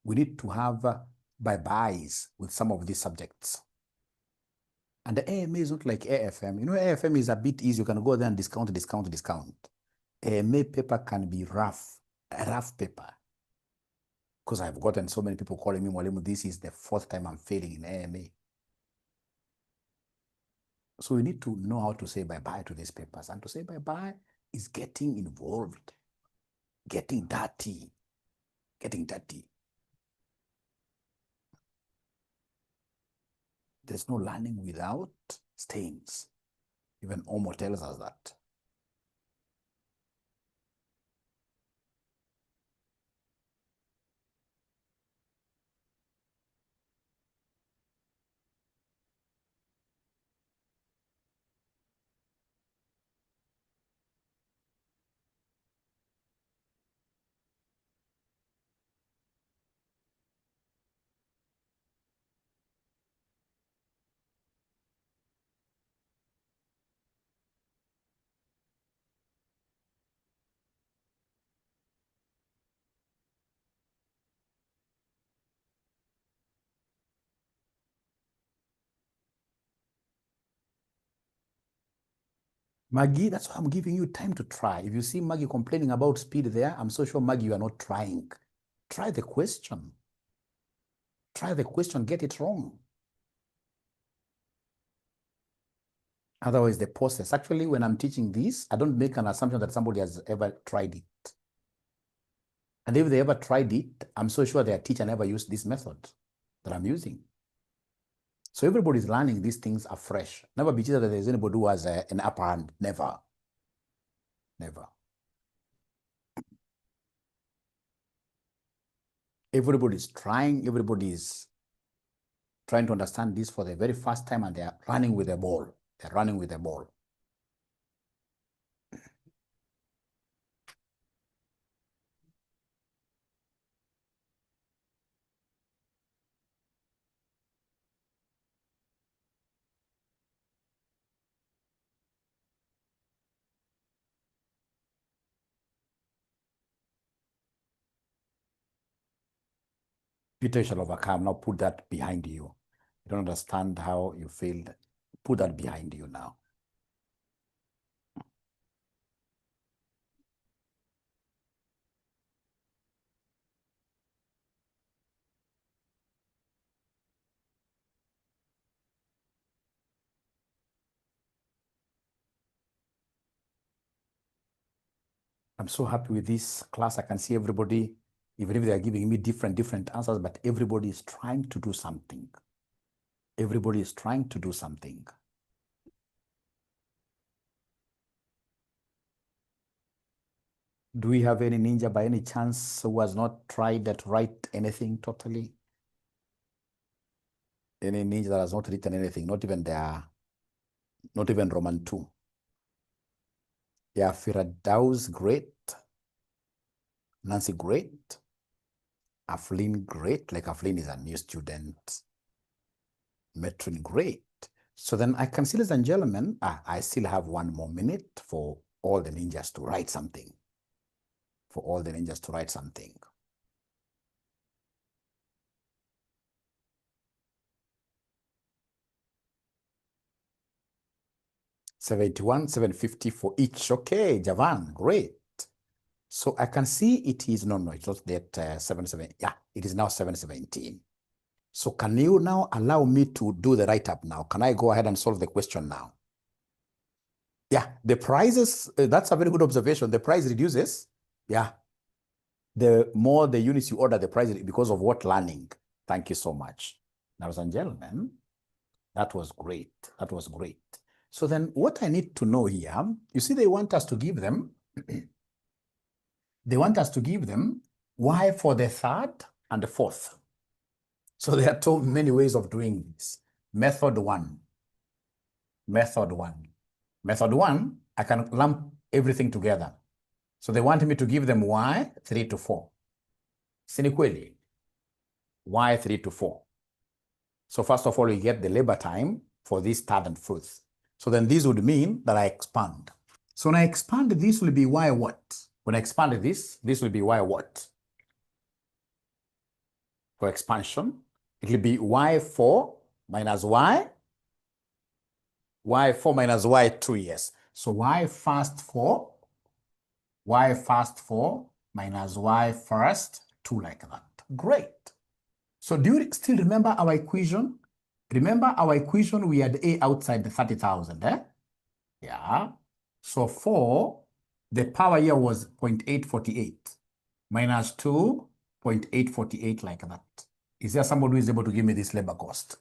We need to have bye-byes with some of these subjects. And the AMA is not like AFM. You know, AFM is a bit easy. You can go there and discount. AMA paper can be rough, a rough paper. Because I've gotten so many people calling me, Mwalimu, this is the 4th time I'm failing in AMA. So we need to know how to say bye-bye to these papers. And to say bye-bye is getting involved, getting dirty. There's no learning without stains. Even Omo tells us that. Maggie, that's why I'm giving you time to try. If you see Maggie complaining about speed there, I'm so sure, Maggie, you are not trying. Try the question. Get it wrong. Otherwise, the process. Actually, when I'm teaching this, I don't make an assumption that somebody has ever tried it. And if they ever tried it, I'm so sure their teacher never used this method that I'm using. So everybody's learning these things afresh. Never be that there's anybody who has an upper hand. Never. Everybody's trying to understand this for the very first time, and they are running with the ball. Peter shall overcome. Now put that behind you. You don't understand how you failed. Put that behind you now. I'm so happy with this class. I can see everybody, even if they are giving me different answers, but everybody is trying to do something. Do we have any ninja by any chance who has not tried to write anything totally? Any ninja that has not written anything, not even Roman 2. Yeah, Firadaus, great. Nancy, great. Aflin, great. Like Aflin is a new student. Metrin, great. So then I can see, ladies and gentlemen, I still have 1 more minute for all the ninjas to write something. 71, 750 for each. Okay, Javan, great. So I can see it is, no, it's not that 77. Yeah, it is now 717. So can you now allow me to do the write-up now? Can I go ahead and solve the question now? Yeah, the prices, that's a very good observation. The price reduces. Yeah. The more the units you order, the price, because of what? Learning. Thank you so much. Ladies and gentlemen, that was great. So then what I need to know here, you see, they want us to give them, y for the 3rd and the 4th. So there are too many ways of doing this. Method 1, I can lump everything together. So they want me to give them y 3 to 4. Sinikweli, y 3 to 4. So first of all, we get the labor time for this third and fourth. So then this would mean that I expand. So when I expand, this will be y what? When I expand this will be y what? For expansion, it will be y4 minus y4 minus y2, yes. So y first 4 minus y first 2, like that. Great. So do you still remember our equation? Remember our equation, we had A outside the 30,000, eh? Yeah. So 4, the power here was 0.848 minus 2, 0.848, like that. Is there somebody who is able to give me this labor cost?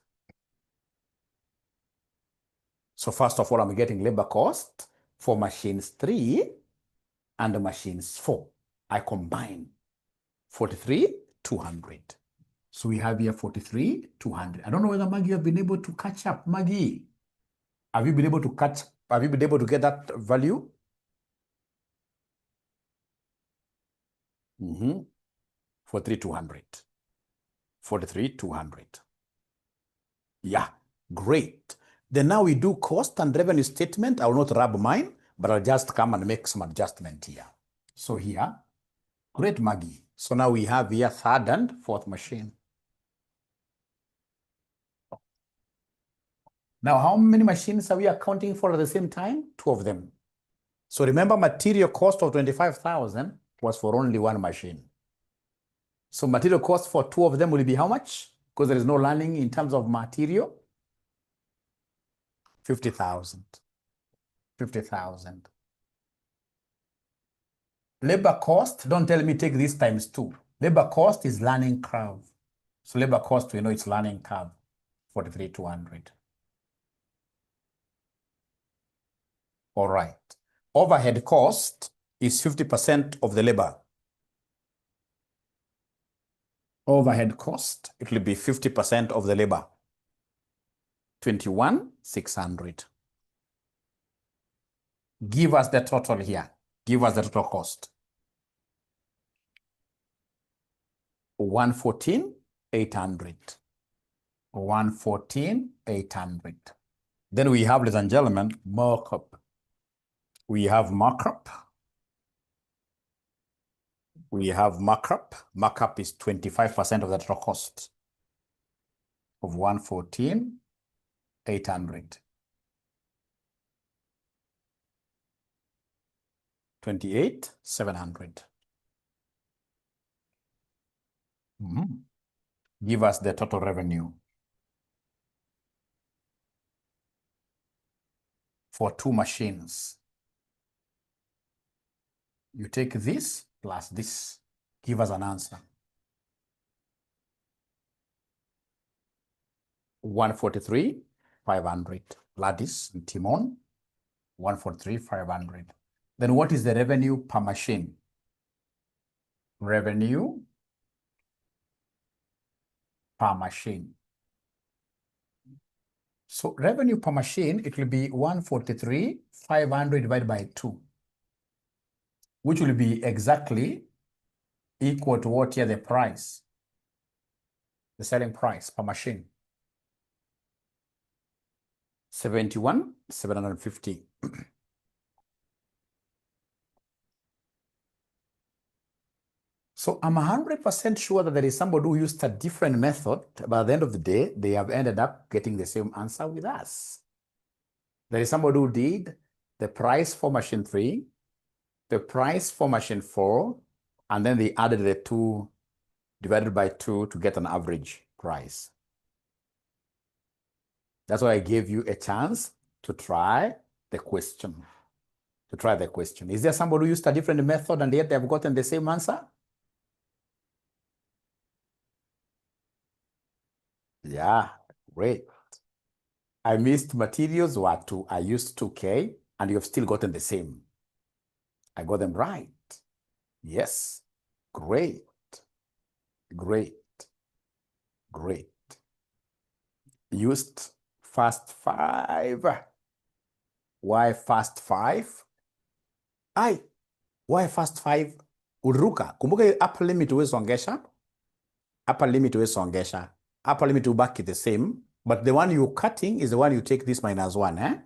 So first of all, I'm getting labor cost for machines 3 and machines 4. I combine 43,200. So we have here 43,200. I don't know whether Maggie, you have been able to catch up. Maggie, have you been able to get that value? 43,200. 43,200. Yeah, great. Then now we do cost and revenue statement. I will not rub mine, but I'll just come and make some adjustment here. So here, great, Maggie. So now we have here third and fourth machine. Now, how many machines are we accounting for at the same time? 2 of them. So remember, material cost of 25,000 was for only 1 machine. So material cost for 2 of them will be how much? Because there is no learning in terms of material. 50,000. 50,000. Labor cost, don't tell me take this times 2. Labor cost is learning curve. So labor cost, we know it's learning curve, 43,200. All right. Overhead cost is 50% of the labor. Overhead cost, it will be 50% of the labor. 21,600. Give us the total here. Give us the total cost. 114,800. 114,800. Then we have, ladies and gentlemen, markup. We have markup. We have markup. Markup is 25% of the total cost of 114,800. 28,700. Give us the total revenue for 2 machines. You take this plus this. Give us an answer. 143,500. Gladys and Timon. 143,500. Then what is the revenue per machine? Revenue per machine. So revenue per machine, it will be 143,500 divided by 2, which will be exactly equal to what here, the price, the selling price per machine. 71,750. So I'm 100% sure that there is somebody who used a different method, but at the end of the day, they have ended up getting the same answer with us. There is somebody who did the price for machine 3, the price for machine 4, and then they added the 2 divided by 2 to get an average price. That's why I gave you a chance to try the question. Is there somebody who used a different method and yet they have gotten the same answer? Yeah, great. I missed materials were 2. I used 2K and you have still gotten the same. I got them right. Yes. Great. Great. Great. Used first 5. Why first 5? Why first 5? Uruka. Kumbuka upper limit huwezi songesha. Upper limit huwezi songesha. upper limit will back it the same, but the one you're cutting is the one you take this minus 1, eh?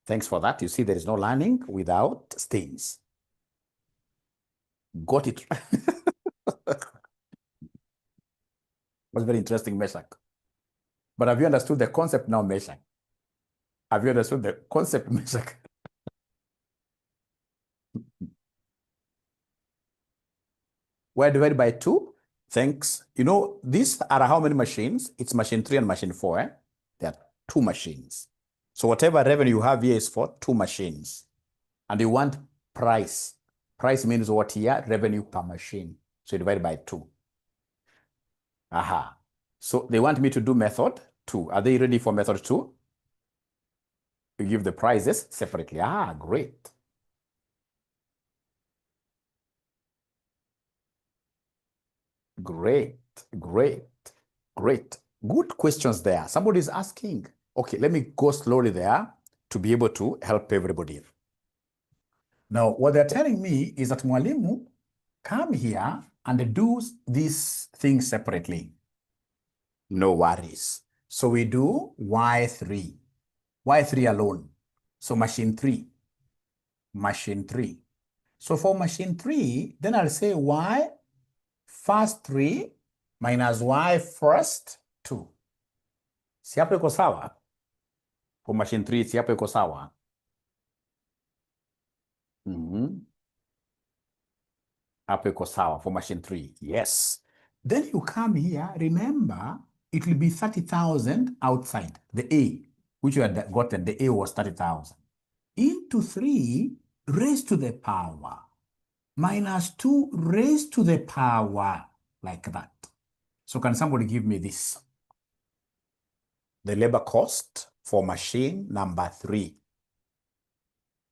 Thanks for that. You see there is no learning without stains. Got it. Was very interesting, Meshach. But have you understood the concept now, Meshach? Have you understood the concept, Meshach? We're divided by 2. Thanks. You know, these are how many machines? It's machine 3 and machine 4. Eh? There are 2 machines. So whatever revenue you have here is for 2 machines. And you want price. Price means what here? Revenue per machine. So you divide by 2. Aha. So they want me to do method 2. Are they ready for method 2? You give the prices separately. Ah, great. Great, great, great. Good questions there. Somebody's asking. Okay, let me go slowly there to be able to help everybody. Now, what they're telling me is that Mwalimu, come here and do these things separately. No worries. So we do Y3. Y3 alone. So machine 3. Machine 3. So for machine 3, then I'll say Y first 3 minus Y first 2. Si hapo iko sawa? For machine 3, si hapo iko sawa? Hapo iko sawa for machine 3. Yes. Then you come here, remember, it will be 30,000 outside, the A, which you had gotten, the A was 30,000. Into 3 raised to the power, minus 2 raised to the power, like that. So can somebody give me this? The labor cost for machine number 3.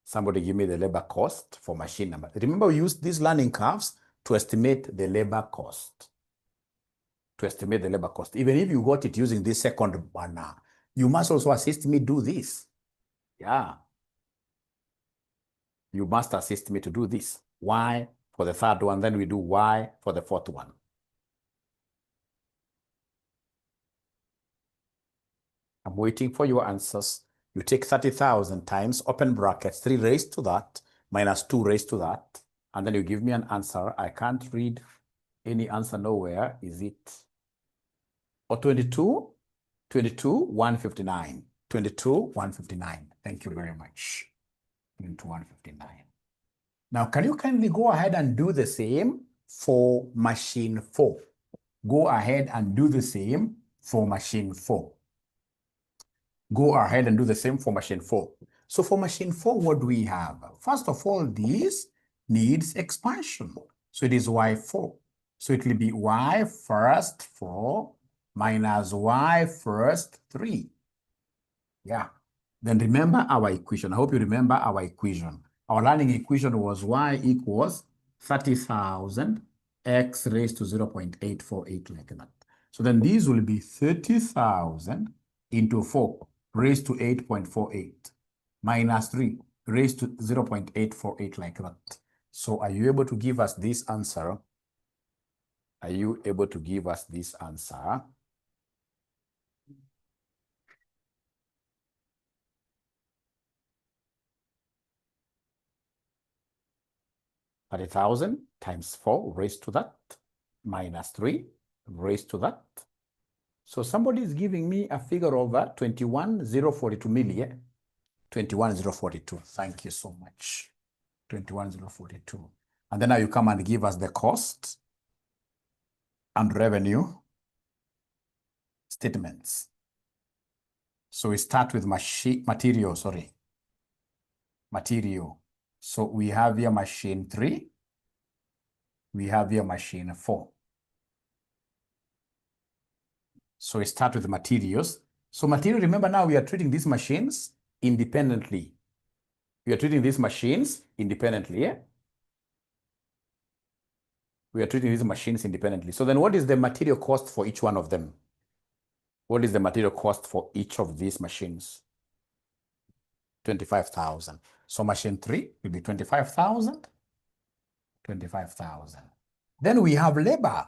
Somebody give me the labor cost for machine number. Remember, we used these learning curves to estimate the labor cost. To estimate the labor cost. Even if you got it using this second one, you must also assist me do this. Yeah. You must assist me to do this. Y for the third one, then we do Y for the fourth one. I'm waiting for your answers. You take 30,000 times, open brackets, 3 raised to that, minus 2 raised to that, and then you give me an answer. I can't read any answer nowhere. Is it? Or 22? 22, 159. 22, 159. Thank you very much. 22, 159. Now, can you kindly go ahead and do the same for machine 4? Go ahead and do the same for machine 4. Go ahead and do the same for machine 4. So for machine 4, what do we have? First of all, this needs expansion. So it is Y4. So it will be Y first 4 minus Y first 3. Yeah. Then remember our equation. I hope you remember our equation. Our learning equation was Y equals 30,000 X raised to 0.848 like that. So then these will be 30,000 into 4 raised to 8.48 minus 3 raised to 0.848 like that. So are you able to give us this answer? Are you able to give us this answer? $30,000 times 4 raised to that minus 3 raised to that. So somebody is giving me a figure of 21,042 million. 21,042. Thank you so much. 21,042. And then now you come and give us the cost and revenue statements. So we start with material. So we have here machine 3. We have here machine 4. So we start with materials. So material, remember now we are treating these machines independently. We are treating these machines independently, yeah? We are treating these machines independently. So then what is the material cost for each one of them? What is the material cost for each of these machines? 25,000. So machine 3 will be 25,000. 25,000. Then we have labor.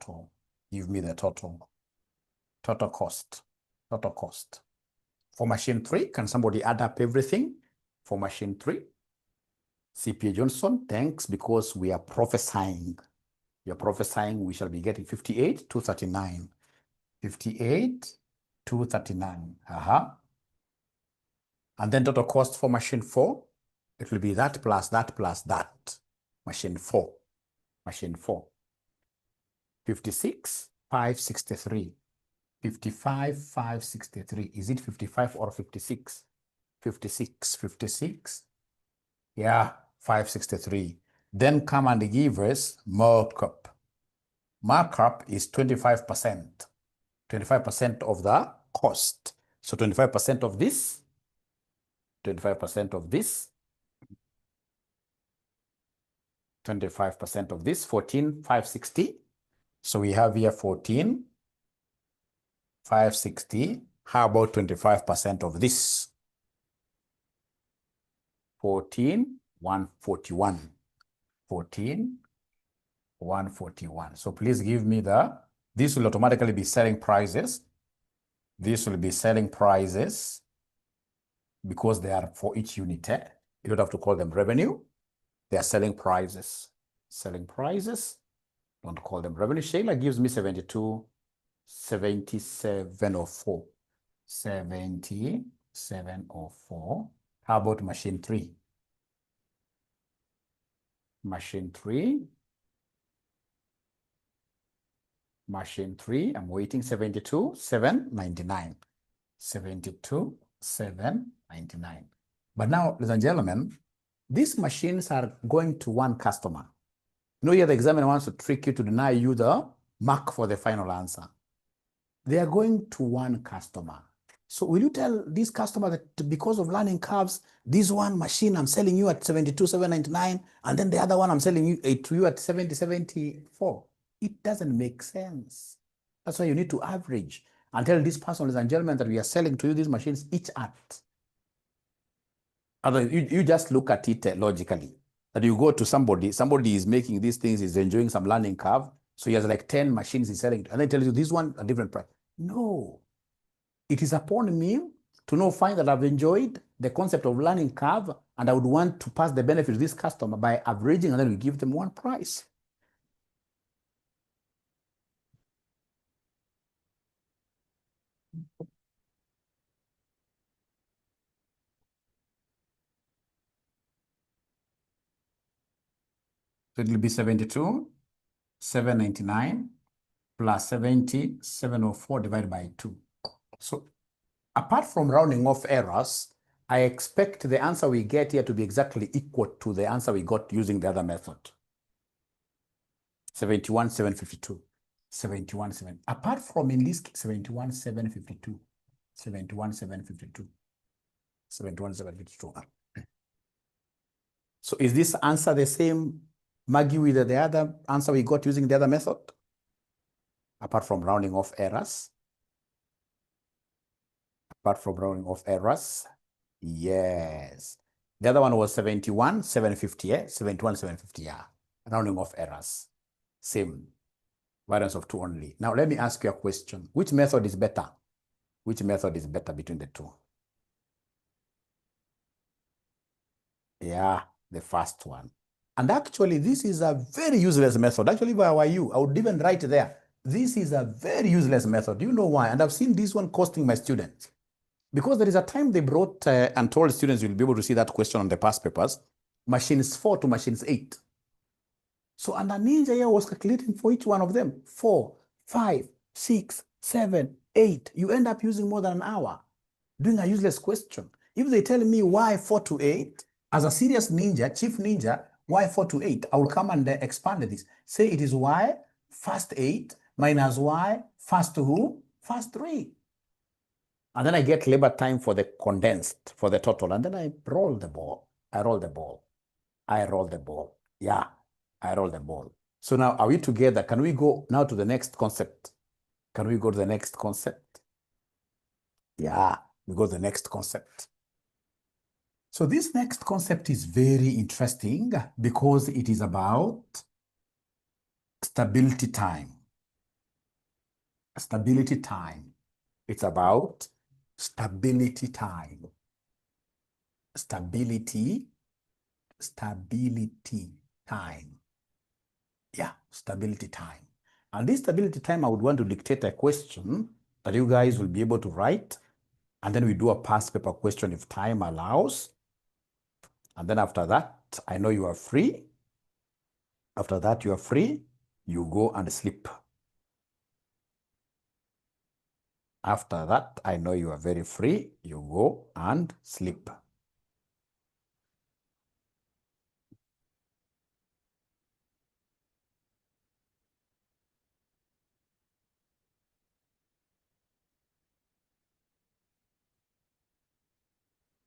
total. Give me the total. Total cost. Total cost. For machine 3, can somebody add up everything? For machine 3, CPA Johnson, thanks, because we are prophesying. You're prophesying we shall be getting 58,239. 58,239. And then total cost for machine 4, it will be that plus that plus that. Machine 4. Machine 4. 56,563. 55,563. Is it 55 or 56? 56. 56. Yeah, 563. Then come and give us markup. Markup is 25%. 25% of the cost. So 25% of this, 25% of this, 25% of this, 14,560. So we have here 14,560. How about 25% of this? 14,141. 14,141. So please give me this will automatically be selling prices. This will be selling prices because they are for each unit. You don't have to call them revenue. They are selling prices. Selling prices. Don't call them revenue. Shayla gives me 7704. 7704. How about machine 3? Machine 3. Machine 3, I'm waiting, 72,799. 72,799. But now, ladies and gentlemen, these machines are going to one customer. You know, here the examiner wants to trick you to deny you the mark for the final answer. They are going to one customer. So will you tell this customer that because of learning curves, this one machine I'm selling you at 72,799, and then the other one I'm selling you to you at 70,74? It doesn't make sense. That's why you need to average and tell this person, ladies and gentlemen, that we are selling to you these machines each at. Otherwise, you just look at it logically. That you go to somebody is making these things, is enjoying some learning curve, so he has like 10 machines he's selling, and then tells you this one a different price. No. It is upon me to now find that I've enjoyed the concept of learning curve, and I would want to pass the benefit to this customer by averaging, and then we give them one price. So it will be 72,799 plus 70,704 divided by 2. So apart from rounding off errors, I expect the answer we get here to be exactly equal to the answer we got using the other method. 71,752. 71,7. Apart from in this 71,752. 71,752. 71,752. So is this answer the same, Maggie, with the other answer we got using the other method? Apart from rounding off errors. Apart from rounding off errors. Yes. The other one was 71,750, 71,750, yeah. Rounding off errors. Same. Variance of 2 only. Now let me ask you a question. Which method is better? Which method is better between the two? Yeah, the first one. And actually, this is a very useless method. Actually, if I were you, I would even write there, this is a very useless method. Do you know why? And I've seen this one costing my students. Because there is a time they brought and told students you'll be able to see that question on the past papers, machines 4 to machines 8. So and a ninja here was calculating for each one of them, 4, 5, 6, 7, 8. You end up using more than an hour doing a useless question. If they tell me why 4 to 8, as a serious ninja, chief ninja, why 4 to 8? I will come and expand this. Say it is y first 8 minus y first who? First 3. And then I get labor time for the condensed, for the total. And then I roll the ball. I roll the ball. I roll the ball. Yeah, I roll the ball. So now, are we together? Can we go now to the next concept? Can we go to the next concept? Yeah, we go to the next concept. So this next concept is very interesting because it is about stability time. Stability time. It's about stability time. Stability time. Yeah, stability time. And this stability time, I would want to dictate a question that you guys will be able to write. And then we do a past paper question if time allows. And then after that, I know you are free. After that, you are free. You go and sleep. After that, I know you are very free. You go and sleep.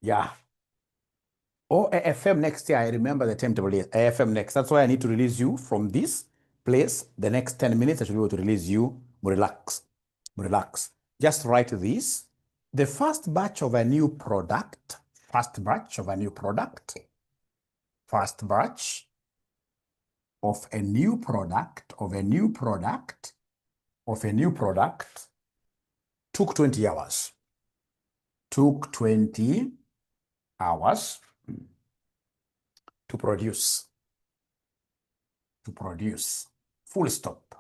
Yeah. Oh, AFM next year. I remember the timetable is AFM next. That's why I need to release you from this place. The next 10 minutes, I should be able to release you. Relax. Relax. Just write this. The first batch of a new product. First batch of a new product. First batch of a new product, took 20 hours. Took 20 hours to produce. Full stop.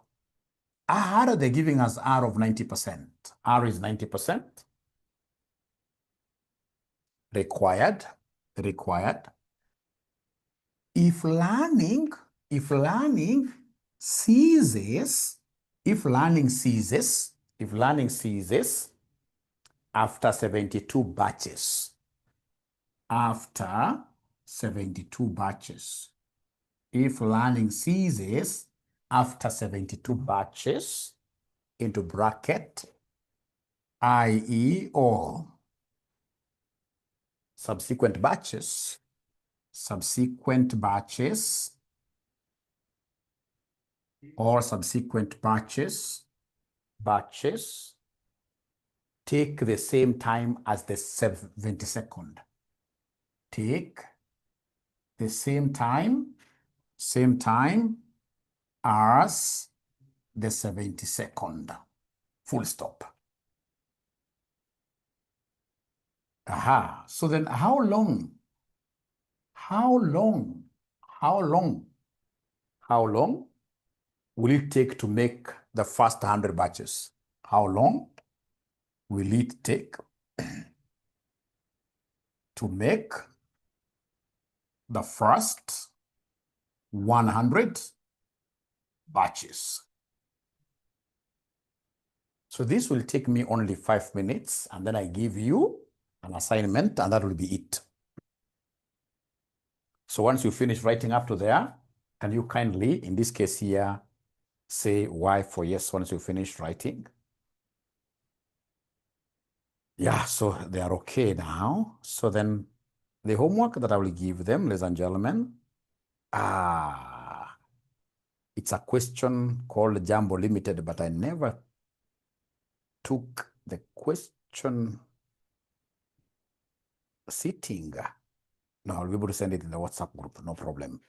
R, they're giving us R of 90%. R is 90%. Required. If learning ceases after 72 batches. After 72 batches. If learning ceases after 72 batches, into bracket, i.e. all subsequent batches, take the same time as the 72nd. Take the same time as the 72nd. Full stop. Aha. So then how long will it take to make the first 100 batches? How long will it take to make the first 100 batches? So this will take me only 5 minutes, and then I give you an assignment, and that will be it. So once you finish writing up to there, can you kindly, in this case here, say Y for yes once you finish writing? Yeah, so they are okay now. So then the homework that I will give them, ladies and gentlemen, it's a question called Jumbo Limited, but I never took the question sitting. No, I'll be able to send it in the WhatsApp group, no problem.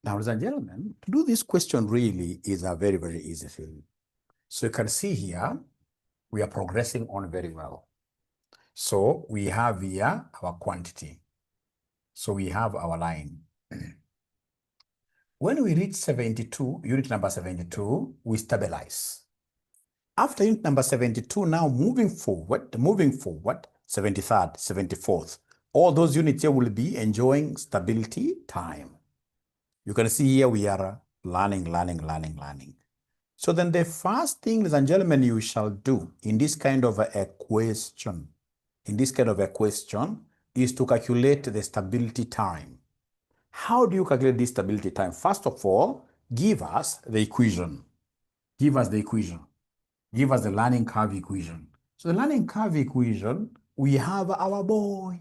Now, ladies and gentlemen, to do this question really is a very, very easy thing. So you can see here, we are progressing on very well. So we have here our quantity. So we have our line. When we reach 72, unit number 72, we stabilize. After unit number 72, now moving forward, 73rd, 74th, all those units here will be enjoying stability time. You can see here we are learning. So then the first thing, ladies and gentlemen, you shall do in this kind of a question, is to calculate the stability time. How do you calculate this stability time? First of all, give us the equation. Give us the learning curve equation. So the learning curve equation, we have our boy.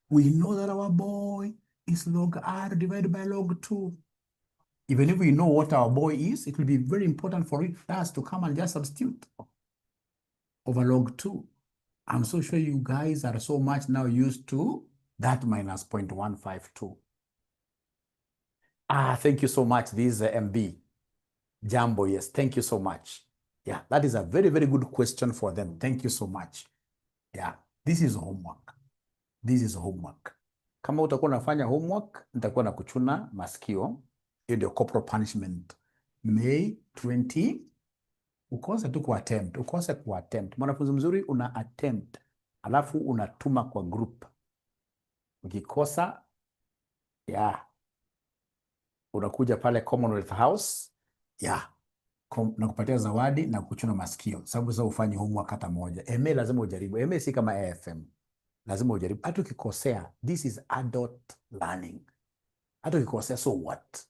We know that our boy is log R divided by log 2. Even if we know what our boy is, it will be very important for us to come and just substitute over log 2. I'm so sure you guys are so much now used to that minus 0.152. Thank you so much. This is MB. Jumbo, yes. Thank you so much. Yeah, that is a very, very good question for them. Thank you so much. Yeah, this is homework. Kama utakuwa unafanya homework, nitakuwa na kuchuna masikio. Hiyo ndio corporal punishment. May 20, ukose kuattempt. Mwanafunzi mzuri una attempt, alafu unatuma kwa group. Ukikosa, unakuja pale Commonwealth House, na kupatia zawadi na kuchuna masikio. Sababu sasa ufanye homework hata moja. MA lazima ujaribu. MA si kama AFM. Lazima ujaribu. Hata ukikosea, this is adult learning. Hata ukikosea, so what?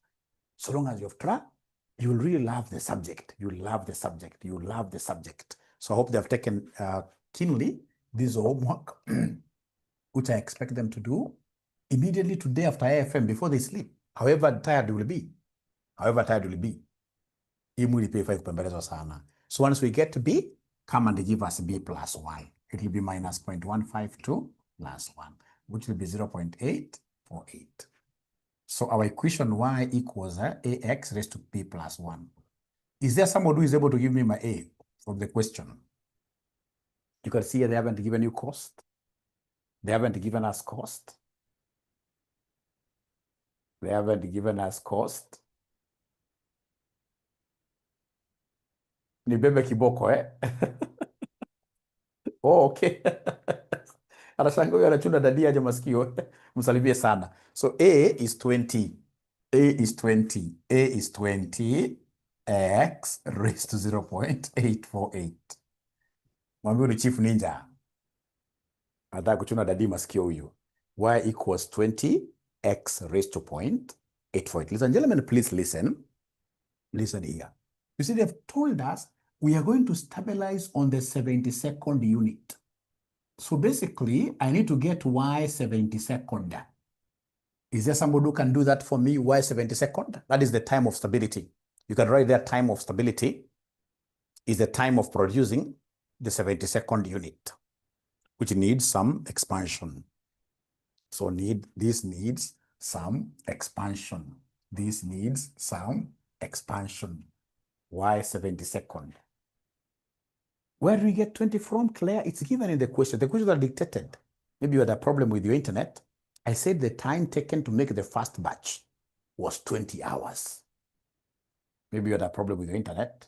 So long as you've tried, you will really love the subject. You love the subject. So I hope they have taken keenly this homework, which I expect them to do immediately today after AFM before they sleep. However tired you will be. So once we get to B, come and give us B plus Y. It will be minus 0.152 plus 1, which will be 0.848. So our equation Y equals AX raised to B plus 1. Is there someone who is able to give me my A from the question? You can see here they haven't given you cost. They haven't given us cost. Nibebe kiboko, eh? Oh, okay. Anashanga huyo anachuna dadi aje masikio. Msalimie sana. So A is 20. X raised to 0.848. Mwambie ni Chief Ninja. Anataka kuchuna dadi masikio huyo. Y equals 20 x raised to 0.848. Ladies and gentlemen, please listen. Listen here. You see, they've told us we are going to stabilize on the 72nd unit. So basically, I need to get Y 72nd. Is there somebody who can do that for me? Y 72nd? That is the time of stability. You can write there time of stability is the time of producing the 72nd unit, which needs some expansion. So this needs some expansion. Y 72nd. Where do we get 20 from, Claire? It's given in the question. The questions are dictated. Maybe you had a problem with your internet. I said the time taken to make the first batch was 20 hours. Maybe you had a problem with your internet.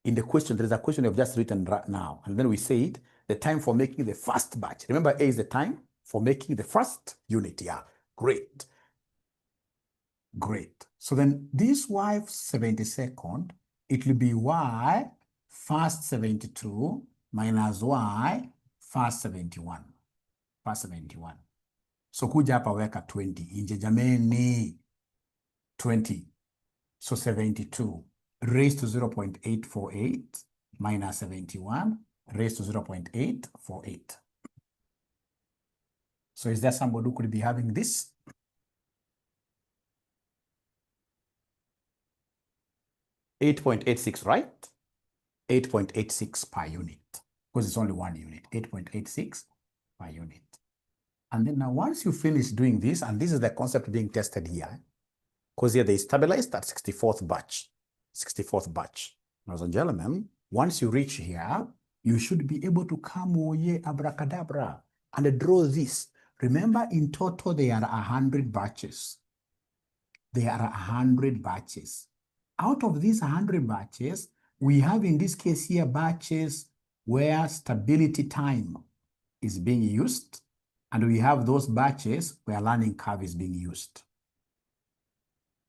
In the question, there is a question you've just written right now. And then we said the time for making the first batch. Remember, A is the time for making the first unit. Yeah, great. So then this Y 72nd, it will be Y first 72 minus Y first 71. So kuja hapa weka 20. Inje jameni 20. So 72 raised to 0.848 minus 71 raised to 0.848. So is there somebody who could be having this? $8.86, right? 8.86 per unit, because it's only one unit, 8.86 per unit. And then now once you finish doing this, and this is the concept being tested here, because here they stabilized at 64th batch. Ladies and gentlemen, once you reach here, you should be able to come, oye, abracadabra, and draw this. Remember, in total, there are 100 batches. There are 100 batches. Out of these 100 batches, we have in this case here batches where stability time is being used, and we have those batches where learning curve is being used.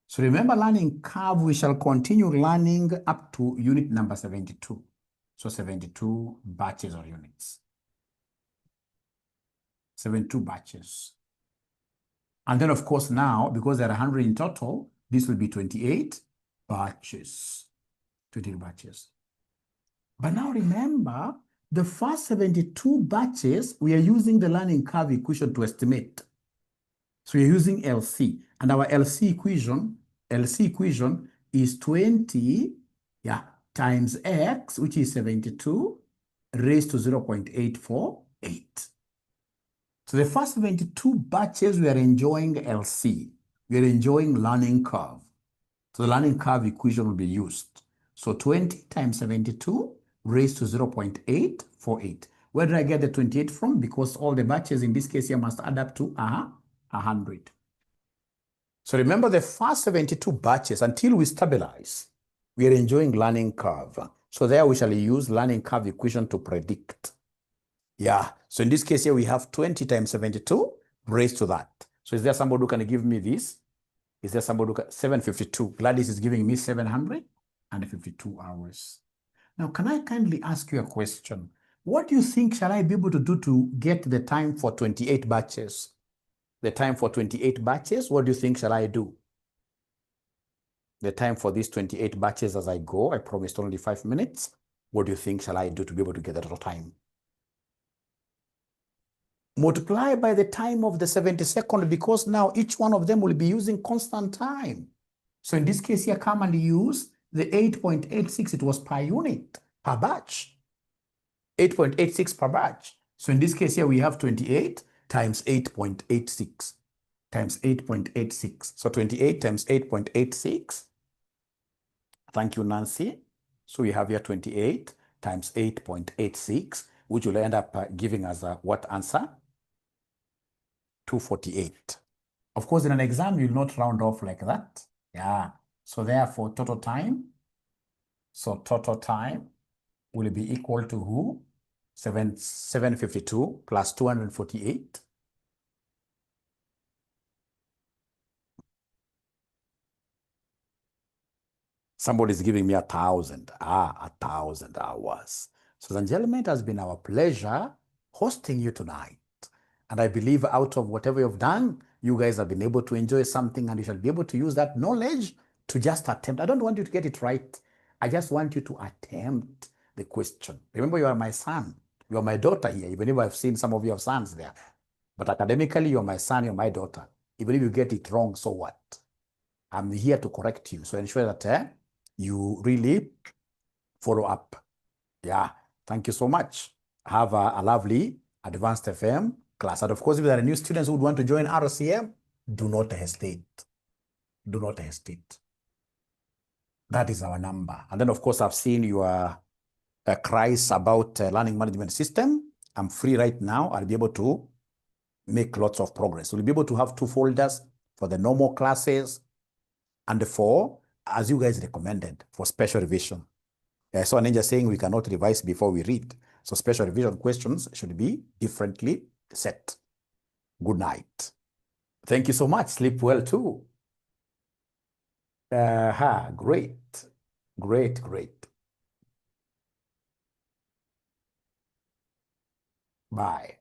So remember, learning curve, we shall continue learning up to unit number 72. So 72 batches or units. 72 batches. And then, of course, now, because there are 100 in total, this will be 28 batches. 28 batches. But now remember, the first 72 batches, we are using the learning curve equation to estimate. So we're using LC. And our LC equation is 20 times X, which is 72, raised to 0.848. So the first 72 batches, we are enjoying LC. We are enjoying learning curve. So the learning curve equation will be used. So 20 times 72 raised to 0.848. Where did I get the 28 from? Because all the batches in this case here must add up to 100. So remember, the first 72 batches, until we stabilize, we are enjoying learning curve. So there we shall use learning curve equation to predict. Yeah, so in this case here, we have 20 times 72 raised to that. So is there somebody who can give me this? Is there somebody who can? 752. Gladys is giving me 752 hours. Now, can I kindly ask you a question? What do you think shall I be able to do to get the time for 28 batches? The time for 28 batches, what do you think shall I do? The time for these 28 batches as I go, I promised only 5 minutes. What do you think shall I do to be able to get the total time? Multiply by the time of the 72nd, because now each one of them will be using constant time. So in this case here, come and use the 8.86. It was per unit, per batch. 8.86 per batch. So in this case here, we have 28 times 8.86 times 8.86. So 28 times 8.86. Thank you, Nancy. So we have here 28 times 8.86, which will end up giving us what answer? 248. Of course, in an exam, you'll not round off like that. Yeah. So therefore, total time. So total time will be equal to who? 752 plus 248. Somebody's giving me 1,000. 1,000 hours. So, ladies and gentlemen, it has been our pleasure hosting you tonight. And I believe out of whatever you've done, you guys have been able to enjoy something, and you shall be able to use that knowledge to just attempt. I don't want you to get it right. I just want you to attempt the question. Remember, you are my son. You are my daughter here, even if I've seen some of your sons there. But academically, you're my son, you're my daughter. Even if you get it wrong, so what? I'm here to correct you. So ensure that you really follow up. Yeah. Thank you so much. Have a lovely advanced FM class. And of course, if there are new students who would want to join RCM, do not hesitate. Do not hesitate. That is our number. And then, of course, I've seen your cries about learning management system. I'm free right now. I'll be able to make lots of progress. We'll be able to have 2 folders for the normal classes and for, as you guys recommended, for special revision. I saw Ninja saying we cannot revise before we read. So special revision questions should be differently set. Good night. Thank you so much. Sleep well too. Great. Great, great. Bye.